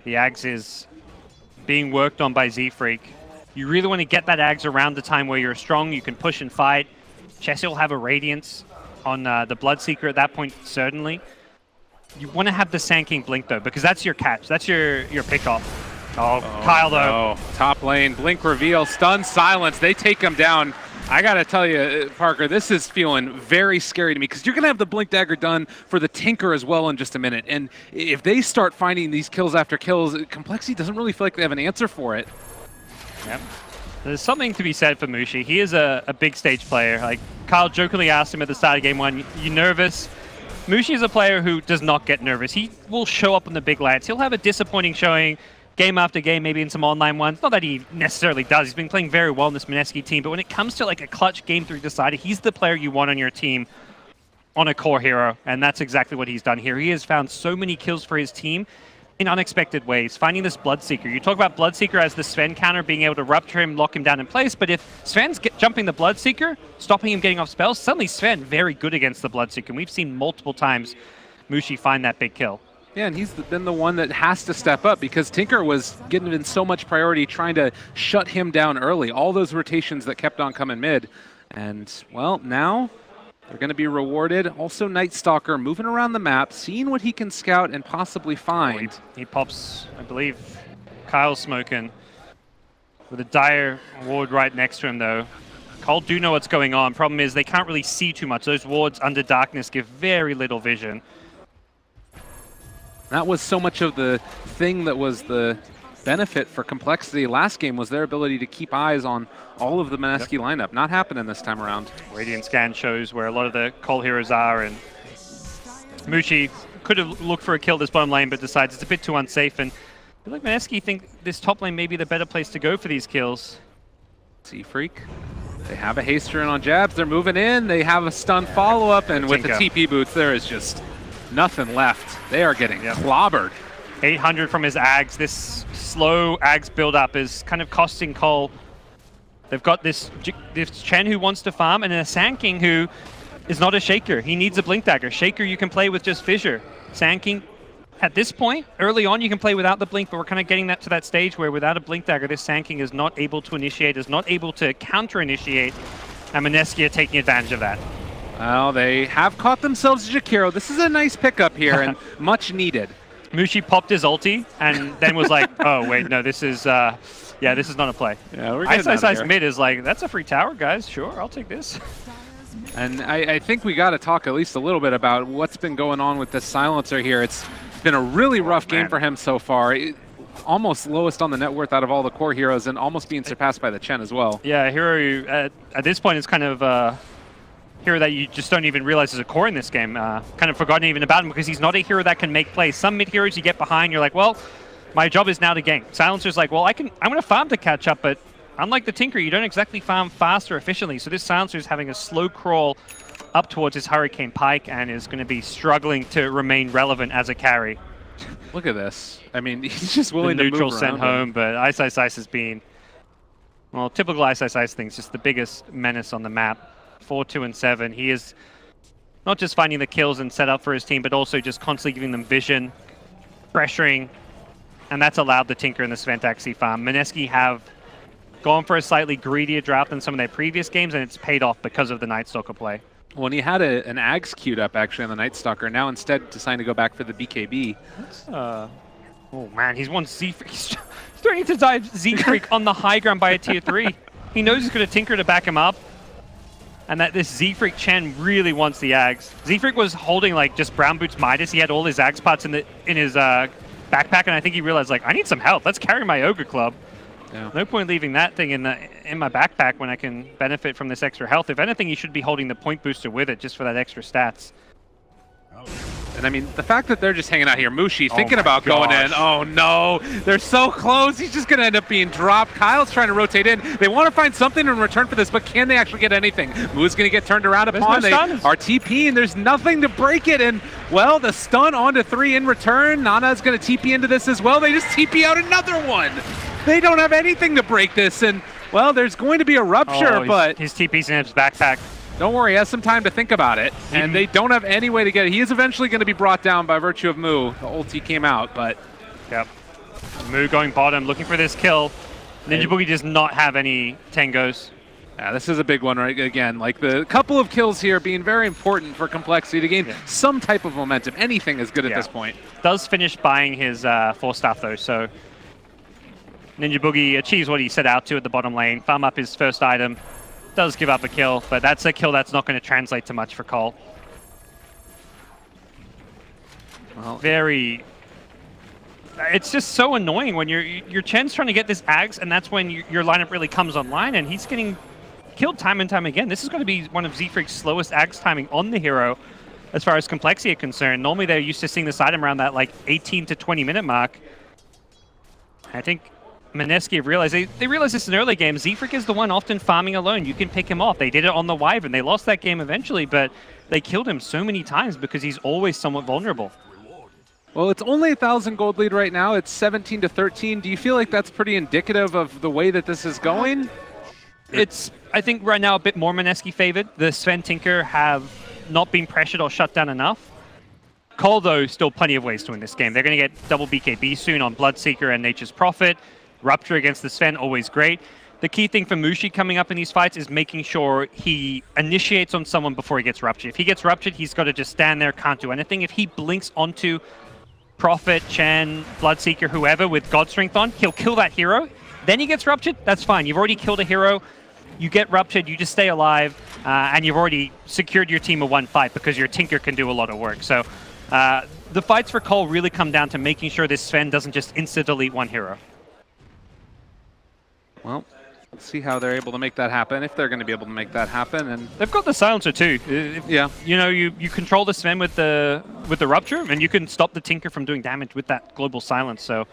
The Ags is being worked on by Z-Freak. You really want to get that Ags around the time where you're strong, you can push and fight. Chessie will have a Radiance on the Bloodseeker at that point, certainly. You want to have the Sand King blink, though, because that's your catch. That's your pickoff. Oh, coL, though. No. Top lane, blink reveal, stun, silence. They take him down. I got to tell you, Parker, this is feeling very scary to me because you're going to have the Blink Dagger done for the Tinker as well in just a minute. And if they start finding these kills after kills, Complexity doesn't really feel like they have an answer for it. Yep. There's something to be said for Mushi. He is a big stage player. Like, coL jokingly asked him at the start of game 1, you nervous? Mushi is a player who does not get nervous. He will show up on the big lights. He'll have a disappointing showing game after game, maybe in some online ones. Not that he necessarily does. He's been playing very well in this Mineski team, but when it comes to a clutch game 3 decider, he's the player you want on your team on a core hero, and that's exactly what he's done here. He has found so many kills for his team in unexpected ways, finding this Bloodseeker. You talk about Bloodseeker as the Sven counter, being able to rupture him, lock him down in place, but if Sven's jumping the Bloodseeker, stopping him getting off spells, suddenly Sven very good against the Bloodseeker, and we've seen multiple times Mushi find that big kill. Yeah, and he's been the one that has to step up because Tinker was given so much priority trying to shut him down early. All those rotations that kept on coming mid. And, well, now they're going to be rewarded. Also, Night Stalker moving around the map, seeing what he can scout and possibly find. He pops, I believe, coL smoking with a dire ward right next to him, though. coL do know what's going on. Problem is they can't really see too much. Those wards under darkness give very little vision. That was so much of the thing that was the benefit for Complexity last game was their ability to keep eyes on all of the Mineski lineup. Not happening this time around. Radiant scan shows where a lot of the coL heroes are, and Mushi could have looked for a kill this bottom lane, but decides it's a bit too unsafe. And I feel like Mineski think this top lane may be the better place to go for these kills. Freak. They have a haster in on jabs. They're moving in. They have a stun follow-up, and with the TP boots, there is just nothing left. They are getting clobbered. 800 from his Ags. This slow Ags build-up is kind of costing coL. They've got this Chen who wants to farm, and then a Sand King who is not a Shaker. He needs a Blink Dagger. Shaker you can play with just Fissure. Sand King, at this point, early on you can play without the Blink, but we're kind of getting that to that stage where without a Blink Dagger, this Sand King is not able to initiate, is not able to counter-initiate, and Mineski are taking advantage of that. Well, they have caught themselves Jakiro. This is a nice pickup here, and much needed. Mushi popped his ulti, and then was like, oh, wait, no, this is... yeah, this is not a play. Yeah, we're getting Ice mid is like, that's a free tower, guys. Sure, I'll take this. And I think we got to talk at least a little bit about what's been going on with this Silencer here. It's been a really rough game for him so far. Almost lowest on the net worth out of all the core heroes, and almost being surpassed by the Chen as well. Yeah, hero at this point is kind of hero that you just don't even realize is a core in this game. Kind of forgotten even about him because he's not a hero that can make plays. Some mid heroes you get behind, you're like, well, my job is now to gank. Silencer's like, well, I'm going to farm to catch up, but unlike the Tinker, you don't exactly farm fast or efficiently. So this Silencer is having a slow crawl up towards his Hurricane Pike and is going to be struggling to remain relevant as a carry. Look at this. I mean, he's just willing to move neutral around sent home, but Ice has been, well, typical Ice things, just the biggest menace on the map. 4, 2, and 7. He is not just finding the kills and set up for his team, but also just constantly giving them vision, pressuring, and that's allowed the Tinker and the Sventaxi farm. Mineski have gone for a slightly greedier draft than some of their previous games, and it's paid off because of the Night Stalker play. When he had an Ags queued up actually on the Night Stalker, now instead deciding to go back for the BKB. Oh man, he's won Z-Freak. He's starting to dive Z-Freak on the high ground by a tier 3. He knows he's got a Tinker to back him up, and that this Z-Freak Chen really wants the Ags. Z-Freak was holding like just Brown Boots Midas. He had all his Ags parts in his backpack, and I think he realized like, I need some help. Let's carry my Ogre Club. Yeah. No point leaving that thing in my backpack when I can benefit from this extra health. If anything, you should be holding the point booster with it just for that extra stats. And I mean, the fact that they're just hanging out here, Mushi thinking about going in. Oh no, they're so close. He's just going to end up being dropped. coL's trying to rotate in. They want to find something in return for this, but can they actually get anything? Moo's going to get turned around upon. They are TP, and there's nothing to break it. And, well, the stun onto 3 in return. Nana's going to TP into this as well. They just TP out another one. They don't have anything to break this. And, well, there's going to be a rupture, but... His TP's in his backpack. Don't worry, he has some time to think about it, and they don't have any way to get it. He is eventually going to be brought down by virtue of Moo. The ulti came out, but... Yep. Moo going bottom, looking for this kill. Ninja Boogie does not have any tangos. Yeah, this is a big one, right? Again, like the couple of kills here being very important for Complexity to gain some type of momentum. Anything is good at this point. Does finish buying his 4-staff, though, so... Ninja Boogie achieves what he set out to at the bottom lane, farm up his first item. Does give up a kill, but that's a kill that's not going to translate to much for coL. Well, it's just so annoying when your Chen's trying to get this Ags, and that's when your lineup really comes online, and he's getting killed time and time again. This is going to be one of Z-Freak's slowest Ags timing on the hero as far as Complexity is concerned. Normally they're used to seeing this item around that like 18 to 20 minute mark. I think Mineski realized they realized this in early games. Z-Freak is the one often farming alone. You can pick him off. They did it on the Wyvern. They lost that game eventually, but they killed him so many times because he's always somewhat vulnerable. Well, it's only 1,000 gold lead right now. It's 17 to 13. Do you feel like that's pretty indicative of the way that this is going? It's, I think, right now a bit more Mineski favored. The Sven Tinker have not been pressured or shut down enough. coL, though, still plenty of ways to win this game. They're going to get double BKB soon on Bloodseeker and Nature's Prophet. Rupture against the Sven, always great. The key thing for Mushi coming up in these fights is making sure he initiates on someone before he gets ruptured. If he gets ruptured, he's got to just stand there, can't do anything. If he blinks onto Prophet, Chen, Bloodseeker, whoever with God Strength on, he'll kill that hero. Then he gets ruptured, that's fine. You've already killed a hero. You get ruptured, you just stay alive, and you've already secured your team a 1 fight because your Tinker can do a lot of work. So the fights for coL really come down to making sure this Sven doesn't just insta-delete one hero. Well, let's see how they're able to make that happen, if they're going to be able to make that happen. And they've got the silencer too. Yeah. You know, you control the Sven with the rupture, and you can stop the Tinker from doing damage with that global silence. So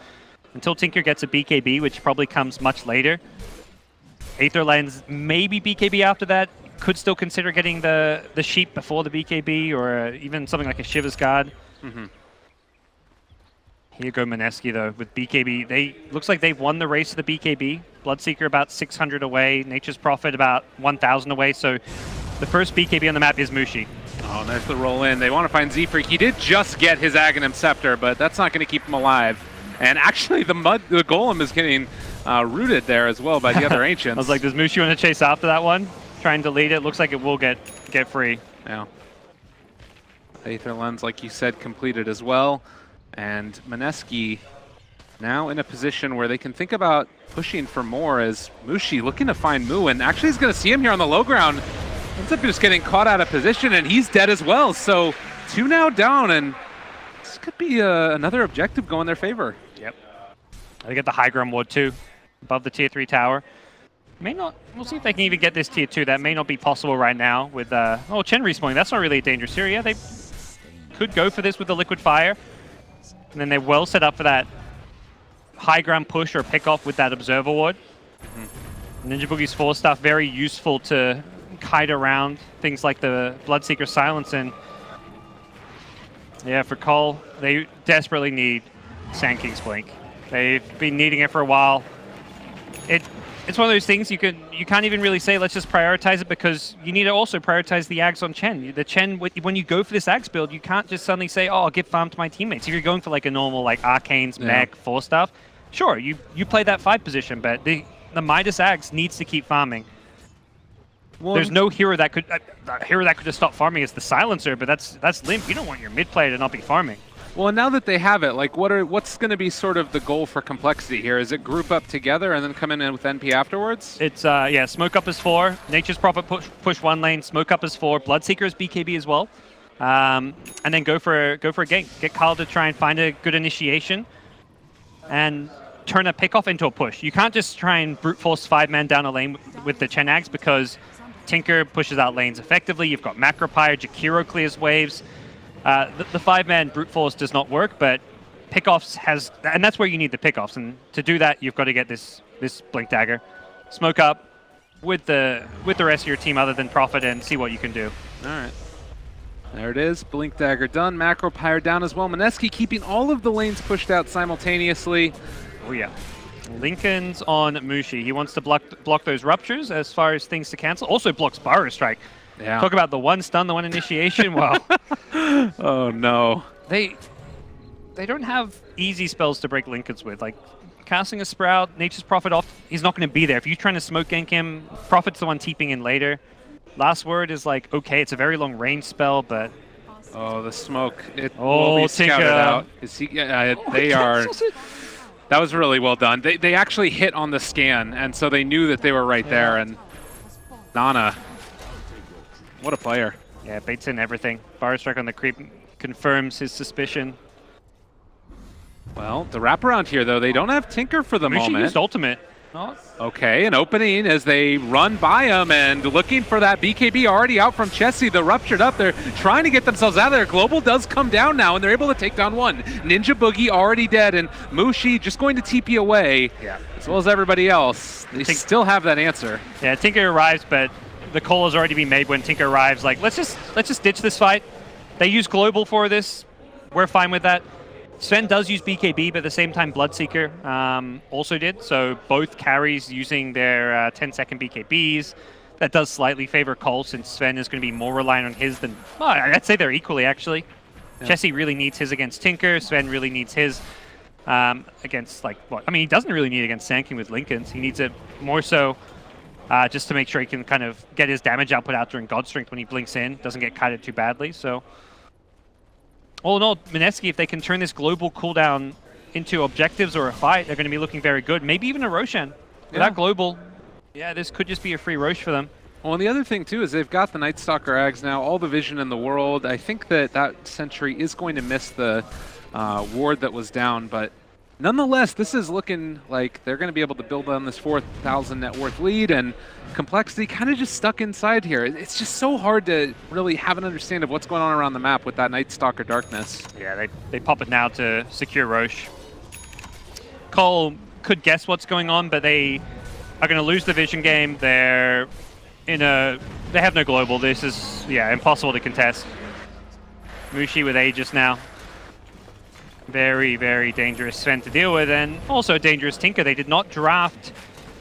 until Tinker gets a BKB, which probably comes much later, Aether Lens maybe BKB after that. Could still consider getting the Sheep before the BKB, or even something like a Shiva's Guard. Mm-hmm. Here go Mineski, though, with BKB. Looks like they've won the race to the BKB. Bloodseeker about 600 away. Nature's Prophet about 1,000 away. So the first BKB on the map is Mushi. Oh, there's the roll in. They want to find Z-Freak. He did just get his Aghanim Scepter, but that's not going to keep him alive. And actually, the Golem is getting rooted there as well by the other Ancients. I was like, does Mushi want to chase after that one? Try and delete it. Looks like it will get free. Yeah. Aether Lens, like you said, completed as well. And Mineski now in a position where they can think about pushing for more, as Mushi looking to find Mu, and actually he's going to see him here on the low ground. Ends up just getting caught out of position, and he's dead as well. So 2 now down, and this could be another objective going their favor. Yep. They get the high ground ward too, above the tier 3 tower. May not. We'll see if they can even get this tier 2. That may not be possible right now with oh, Chen respawning. That's not really a dangerous area. They could go for this with the liquid fire. And then they're well set up for that high ground push or pick off with that observer ward. Ninja Boogie's 4 stuff, very useful to kite around things like the Bloodseeker silence. And yeah, for coL, they desperately need Sand King's Blink. They've been needing it for a while. It's one of those things you can't even really say let's just prioritize it, because you need to also prioritize the Ags on Chen. The Chen, when you go for this Ags build, you can't just suddenly say, oh, I'll give farm to my teammates. If you're going for like a normal like Arcanes, Mech, 4 stuff, sure, you play that 5 position, but the Midas Ags needs to keep farming. Well, there's no hero that could just stop farming is the Silencer, but that's limp. You don't want your mid player to not be farming. Well, now that they have it, like what's going to be sort of the goal for complexity here? Is it group up together and then come in with NP afterwards? It's yeah, Smoke Up is 4, Nature's Prophet push 1 lane, Smoke Up is 4, Bloodseeker is BKB as well, and then go for a gank. Get coL to try and find a good initiation, and turn a pickoff into a push. You can't just try and brute force 5-man down a lane with the Chen Ags, because Tinker pushes out lanes effectively. You've got Macropyre, Jakiro clears waves. The 5-man brute force does not work, but pickoffs and that's where you need the pickoffs. And to do that, you've got to get this Blink Dagger, smoke up with the rest of your team other than Prophet, and see what you can do. All right, there it is. Blink Dagger done. Macropyre down as well. Mineski keeping all of the lanes pushed out simultaneously. Oh yeah. Lincoln's on Mushi. He wants to block those ruptures as far as things to cancel. Also blocks Burrow Strike. Yeah. Talk about the 1 stun, the 1 initiation. Wow. Oh no. They don't have easy spells to break Lincolns with. Like casting a Sprout, Nature's Prophet off, he's not going to be there. If you're trying to smoke gank him, Prophet's the one TPing in later. Last Word is like, okay, it's a very long range spell, but... Oh, the smoke. It will be scouted out. Is he, they are... That was really well done. They actually hit on the scan, and so they knew that they were right there. And Nana, what a player. Yeah, baits in everything. Burrow Strike on the creep confirms his suspicion. Well, the wraparound here, though, they don't have Tinker for the moment. Used ultimate. Oh. Okay, an opening as they run by him and looking for that BKB already out from Chessie. The ruptured up. They're trying to get themselves out of there. Global does come down now, and they're able to take down 1. Ninja Boogie already dead, and Mushi just going to TP away, as well as everybody else. They still have that answer. Yeah, Tinker arrives, but the call has already been made when Tinker arrives. Like, let's just ditch this fight. They use Global for this. We're fine with that. Sven does use BKB, but at the same time Bloodseeker also did, so both carries using their 10-second BKBs. That does slightly favor coL, since Sven is going to be more reliant on his than... Well, I'd say they're equally, actually. Yeah. Chessie really needs his against Tinker. Sven really needs his against, like, what? I mean, he doesn't really need it against Sanking with Lincolns. He needs it more so just to make sure he can kind of get his damage output out during God Strength when he blinks in. Doesn't get kited too badly. So, all in all, Mineski, if they can turn this global cooldown into objectives or a fight, they're going to be looking very good. Maybe even a Roshan. Without global, yeah, this could just be a free Rosh for them. Well, and the other thing, too, is they've got the Night Stalker Ags now, all the vision in the world. I think that Sentry is going to miss the ward that was down, but nonetheless, this is looking like they're going to be able to build on this 4,000 net worth lead, and Complexity kind of just stuck inside here. It's just so hard to really have an understanding of what's going on around the map with that Night Stalker darkness. Yeah, they pop it now to secure Rosh. coL could guess what's going on, but they are going to lose the vision game. They have no global. This is, yeah, impossible to contest. Mushi with Aegis now. Very, very dangerous Sven to deal with, and also a dangerous Tinker. They did not draft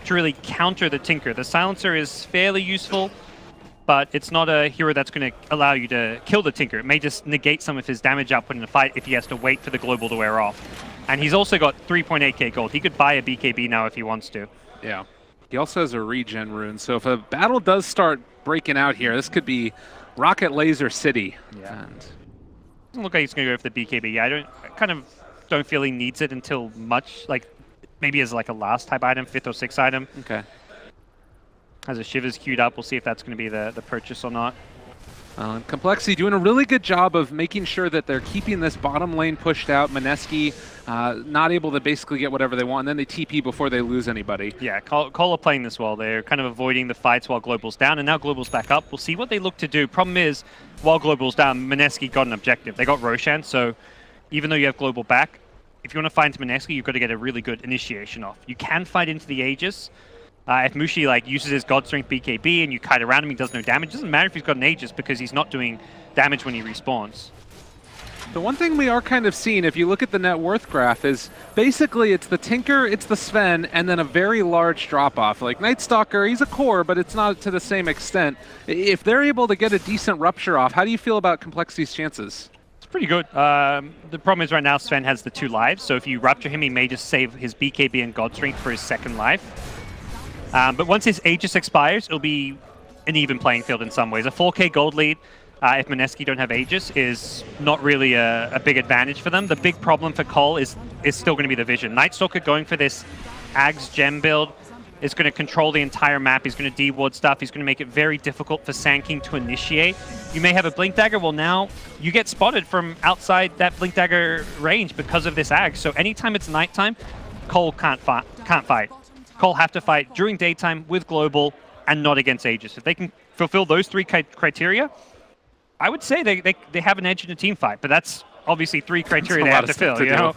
to really counter the Tinker. The Silencer is fairly useful, but it's not a hero that's going to allow you to kill the Tinker. It may just negate some of his damage output in a fight if he has to wait for the global to wear off. And he's also got 3.8k gold. He could buy a BKB now if he wants to. Yeah. He also has a regen rune, so if a battle does start breaking out here, this could be Rocket Laser City. Yeah. And doesn't look like he's going to go for the BKB. I kind of don't feel he needs it until much, like maybe as like a last type item, 5th or 6th item. okay. Has a Shivers queued up. We'll see if that's going to be the purchase or not. Complexity doing a really good job of making sure that they're keeping this bottom lane pushed out. Mineski not able to basically get whatever they want, and then they TP before they lose anybody. Yeah, coL are playing this well. They're kind of avoiding the fights while Global's down, and now Global's back up. We'll see what they look to do. Problem is, while Global's down, Mineski got an objective. They got Roshan, so even though you have Global back, if you want to fight into Mineski, you've got to get a really good initiation off. You can fight into the Aegis. If Mushi uses his God Strength BKB and you kite around him, he does no damage. It doesn't matter if he's got an Aegis because he's not doing damage when he respawns. The one thing we are kind of seeing, if you look at the net worth graph, is basically it's the Tinker, it's the Sven, and then a very large drop-off. Like Night Stalker, he's a core, but it's not to the same extent. If they're able to get a decent rupture off, how do you feel about Complexity's chances? It's pretty good. The problem is right now Sven has the 2 lives, so if you rupture him, he may just save his BKB and God Strength for his 2nd life. But once his Aegis expires, it'll be an even playing field in some ways. A 4k gold lead, if Mineski don't have Aegis, is not really a big advantage for them. The big problem for coL is still going to be the vision. Night Stalker going for this Ags gem build is going to control the entire map. He's going to deward stuff. He's going to make it very difficult for Sanking to initiate. You may have a Blink Dagger. Well, now you get spotted from outside that Blink Dagger range because of this Ags. So anytime it's nighttime, coL can't fight. coL have to fight during daytime with Global and not against Aegis. If they can fulfill those 3 criteria, I would say they have an edge in a team fight, but that's obviously 3 criteria they have to fill.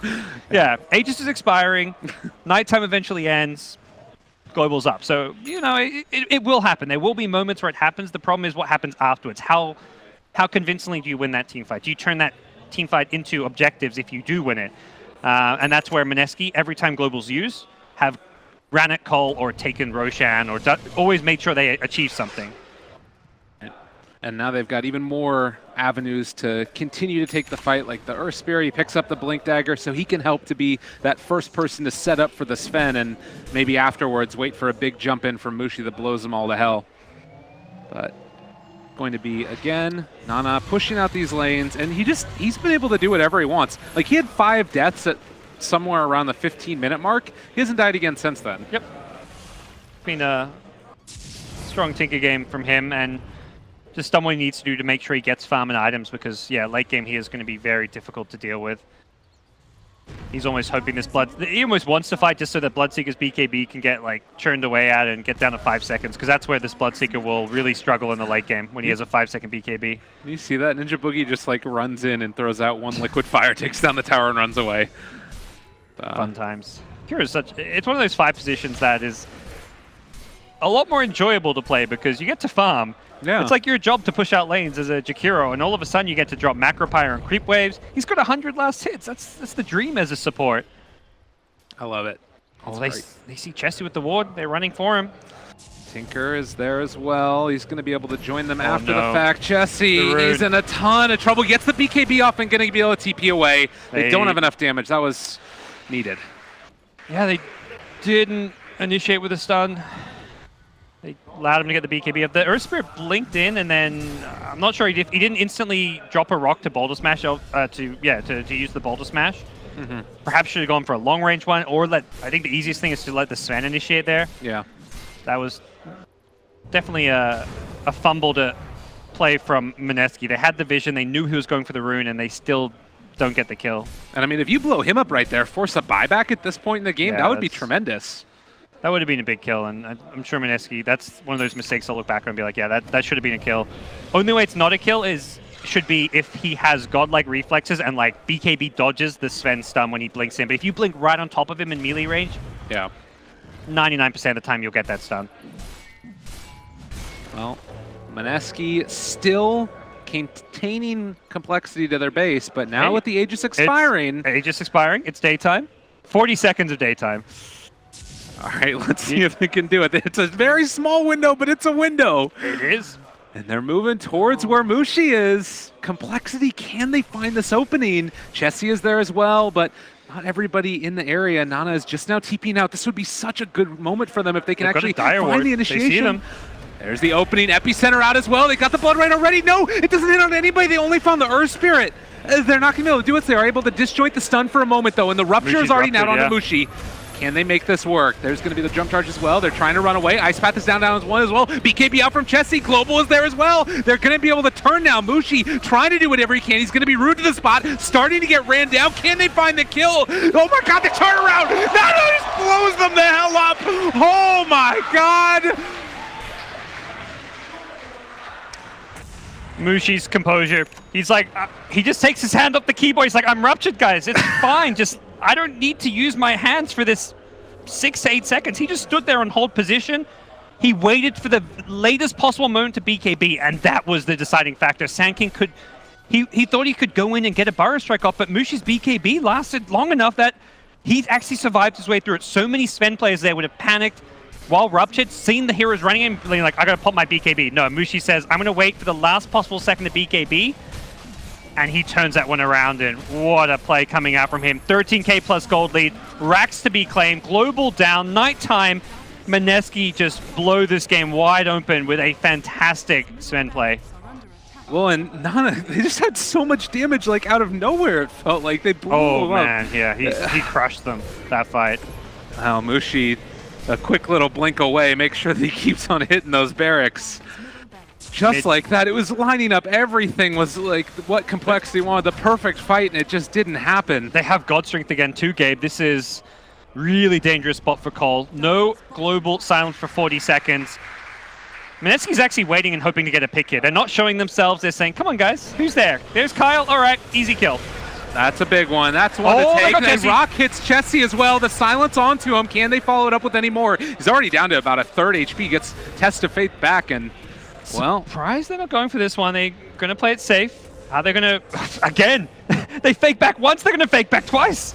Yeah, Aegis is expiring, nighttime eventually ends, Global's up. So, it will happen. There will be moments where it happens. The problem is what happens afterwards. How convincingly do you win that team fight? Do you turn that team fight into objectives if you do win it? And that's where Mineski, every time Global's used, have ran at coL or taken Roshan or always made sure they achieve something. And now they've got even more avenues to continue to take the fight, like the Earth Spirit. He picks up the Blink Dagger so he can help to be that first person to set up for the Sven, and maybe afterwards wait for a big jump in from Mushi that blows them all to hell. But going to be, again, Nana pushing out these lanes, and he's been able to do whatever he wants. Like, he had 5 deaths at somewhere around the 15-minute mark. He hasn't died again since then. Yep. Been a strong Tinker game from him, and just done what he needs to do to make sure he gets farm and items, because, yeah, late game he is going to be very difficult to deal with. He's almost hoping this he almost wants to fight just so that Bloodseeker's BKB can get, churned away at and get down to 5 seconds, because that's where this Bloodseeker will really struggle in the late game, when he has a 5-second BKB. You see that? Ninja Boogie just, runs in and throws out 1 liquid fire, takes down the tower, and runs away. Fun times. Kira is it's one of those 5 positions that is a lot more enjoyable to play, because you get to farm. Yeah. It's like your job to push out lanes as a Jakiro, and all of a sudden you get to drop Macro Pyre and Creep Waves. He's got 100 last hits. That's the dream as a support. I love it. Oh, they see Chessie with the ward. They're running for him. Tinker is there as well. He's going to be able to join them after no. the fact. Jesse is in a ton of trouble. Gets the BKB off and going to be able to TP away. They don't have enough damage. That was needed. Yeah, they didn't initiate with a stun. They allowed him to get the BKB up. The Earth Spirit blinked in, and then I'm not sure he didn't instantly drop a rock to Boulder Smash to use the Boulder Smash. Perhaps should have gone for a long range one, or I think the easiest thing is to let the Sven initiate there. Yeah, that was definitely a fumble to play from Mineski. They had the vision, they knew he was going for the rune, and they still don't get the kill. And I mean, if you blow him up right there, force a buyback at this point in the game, that would be tremendous. That would have been a big kill, and I'm sure Mineski, that's one of those mistakes I'll look back on and be like, yeah, that should have been a kill. Only way it's not a kill should be if he has godlike reflexes and like BKB dodges the Sven stun when he blinks in. But if you blink right on top of him in melee range, 99% of the time you'll get that stun. Well, Mineski still containing complexity to their base, but now with the Aegis expiring... Aegis expiring, it's daytime. 40 seconds of daytime. All right, let's see if they can do it. It's a very small window, but it's a window. It is. And they're moving towards where Mushi is. Complexity, can they find this opening? Chessie is there as well, but not everybody in the area. Nana is just now TPing out. This would be such a good moment for them if they can actually find the initiation. They see them. There's the opening. Epicenter out as well. They got the Blood Rain already. No, it doesn't hit on anybody. They only found the Earth Spirit. They're not going to be able to do it. They are able to disjoint the stun for a moment, though, and the Rupture is already now onto Mushi. Can they make this work? There's going to be the jump charge as well. They're trying to run away. Ice Path is down as one as well. BKB out from Chessie. Global is there as well. They're going to be able to turn now. Mushi trying to do whatever he can. He's going to be rude to the spot. Starting to get ran down. Can they find the kill? Oh my god, the turnaround! That just blows them the hell up! Oh my god! Mushi's composure. He's like, he just takes his hand up the keyboard. He's like, I'm ruptured, guys. It's fine. Just, I don't need to use my hands for this 6 to 8 seconds. He just stood there on hold position. He waited for the latest possible moment to BKB, and that was the deciding factor. Sandking could, he thought he could go in and get a Burrow Strike off, but Mushi's BKB lasted long enough that he actually survived his way through it. So many Sven players there would have panicked while ruptured, seen the heroes running in, being like, I gotta pop my BKB. No, Mushi says, I'm gonna wait for the last possible second to BKB, and he turns that one around, and what a play coming out from him. 13k plus gold lead, racks to be claimed, global down, nighttime. Mineski just blow this game wide open with a fantastic Sven play. Well, and Nana, they just had so much damage, like, out of nowhere, it felt like. They blew them up. Man, yeah, he crushed them, that fight. Wow, Mushi, a quick little blink away, make sure that he keeps on hitting those barracks. Just like that, it was lining up. Everything was like what Complexity wanted, the perfect fight, and it just didn't happen. They have God Strength again too, Gabe. This is really dangerous spot for coL. No global silence for 40 seconds. Mineski's actually waiting and hoping to get a pick here. They're not showing themselves. They're saying, come on, guys. Who's there? There's Kyle. All right, easy kill. That's a big one. That's one to take. And Rock hits Chessie as well. The silence onto him. Can they follow it up with any more? He's already down to about a third HP. Gets Test of Faith back, and well, surprised they're not going for this one. They're going to play it safe. Are they going to... Again, they fake back once, they're going to fake back twice.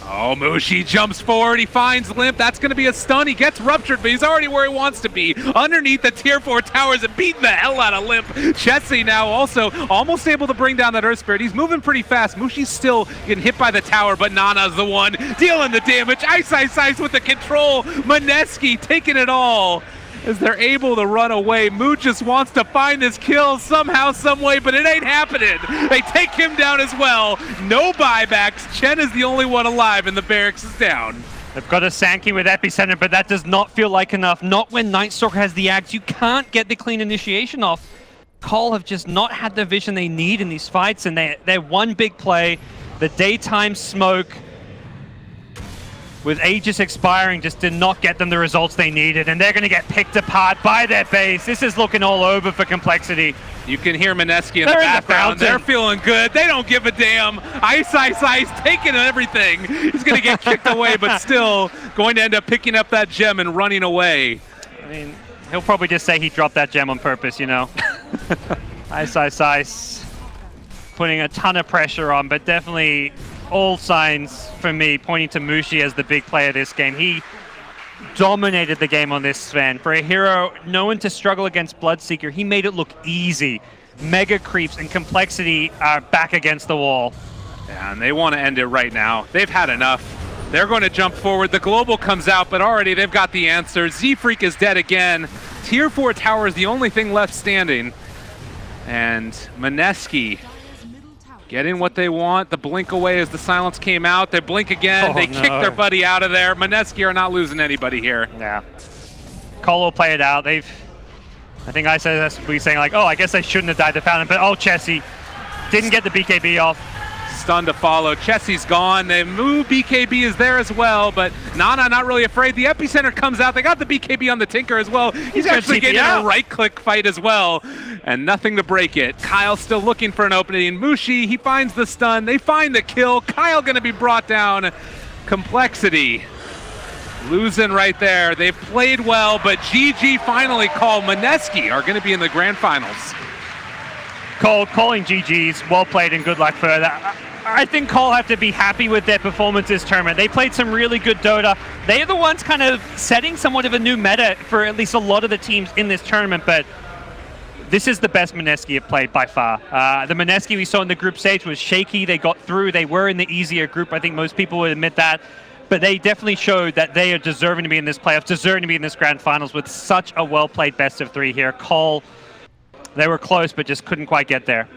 Oh, Mushi jumps forward. He finds Limp. That's going to be a stun. He gets ruptured, but he's already where he wants to be. Underneath the tier 4 towers and beating the hell out of Limp. Chessie now also almost able to bring down that Earth Spirit. He's moving pretty fast. Mushi's still getting hit by the tower, but Nana's the one dealing the damage. Ice with the control. Mineski taking it all as they're able to run away. Moo just wants to find this kill somehow, some way, but it ain't happening. They take him down as well. No buybacks. Chen is the only one alive, and the barracks is down. They've got a Sandking with Epicenter, but that does not feel like enough. Not when Nightstalker has the axe. You can't get the clean initiation off. coL have just not had the vision they need in these fights, and they're one big play. The daytime smoke with Aegis expiring just did not get them the results they needed, and they're going to get picked apart by their base. This is looking all over for Complexity. You can hear Mineski in the background. They're feeling good. They don't give a damn. Ice, taking everything. He's going to get kicked away, but still going to end up picking up that gem and running away. I mean, he'll probably just say he dropped that gem on purpose, you know. Ice. Putting a ton of pressure on, but definitely all signs for me pointing to Mushi as the big player this game. He dominated the game on this, Sven. For a hero known to struggle against Bloodseeker, he made it look easy. Mega creeps and complexity are back against the wall. Yeah, and they want to end it right now. They've had enough. They're going to jump forward. The global comes out, but already they've got the answer. Z-Freak is dead again. Tier 4 tower is the only thing left standing. And Mineski getting what they want. The blink away as the silence came out. They blink again. They kick their buddy out of there. Mineski are not losing anybody here. Yeah. coL will play it out. I think I said this, we saying like, oh, I guess they shouldn't have died to Fountain, but oh, Chessie didn't get the BKB off. Stun to follow. Chessie's gone. They move. BKB is there as well, but Nana not really afraid. The epicenter comes out. They got the BKB on the Tinker as well. He's actually getting a right-click fight as well, and nothing to break it. Kyle still looking for an opening. Mushi, he finds the stun. They find the kill. Kyle going to be brought down. Complexity losing right there. They've played well, but GG finally called. Mineski are going to be in the grand finals. coL calling GG's, well played and good luck for that. I think coL have to be happy with their performance this tournament. They played some really good Dota. They are the ones kind of setting somewhat of a new meta for at least a lot of the teams in this tournament, but this is the best Mineski have played by far. The Mineski we saw in the group stage was shaky. They got through. They were in the easier group. I think most people would admit that. But they definitely showed that they are deserving to be in this playoffs, deserving to be in this grand finals with such a well-played best of 3 here. coL, they were close, but just couldn't quite get there.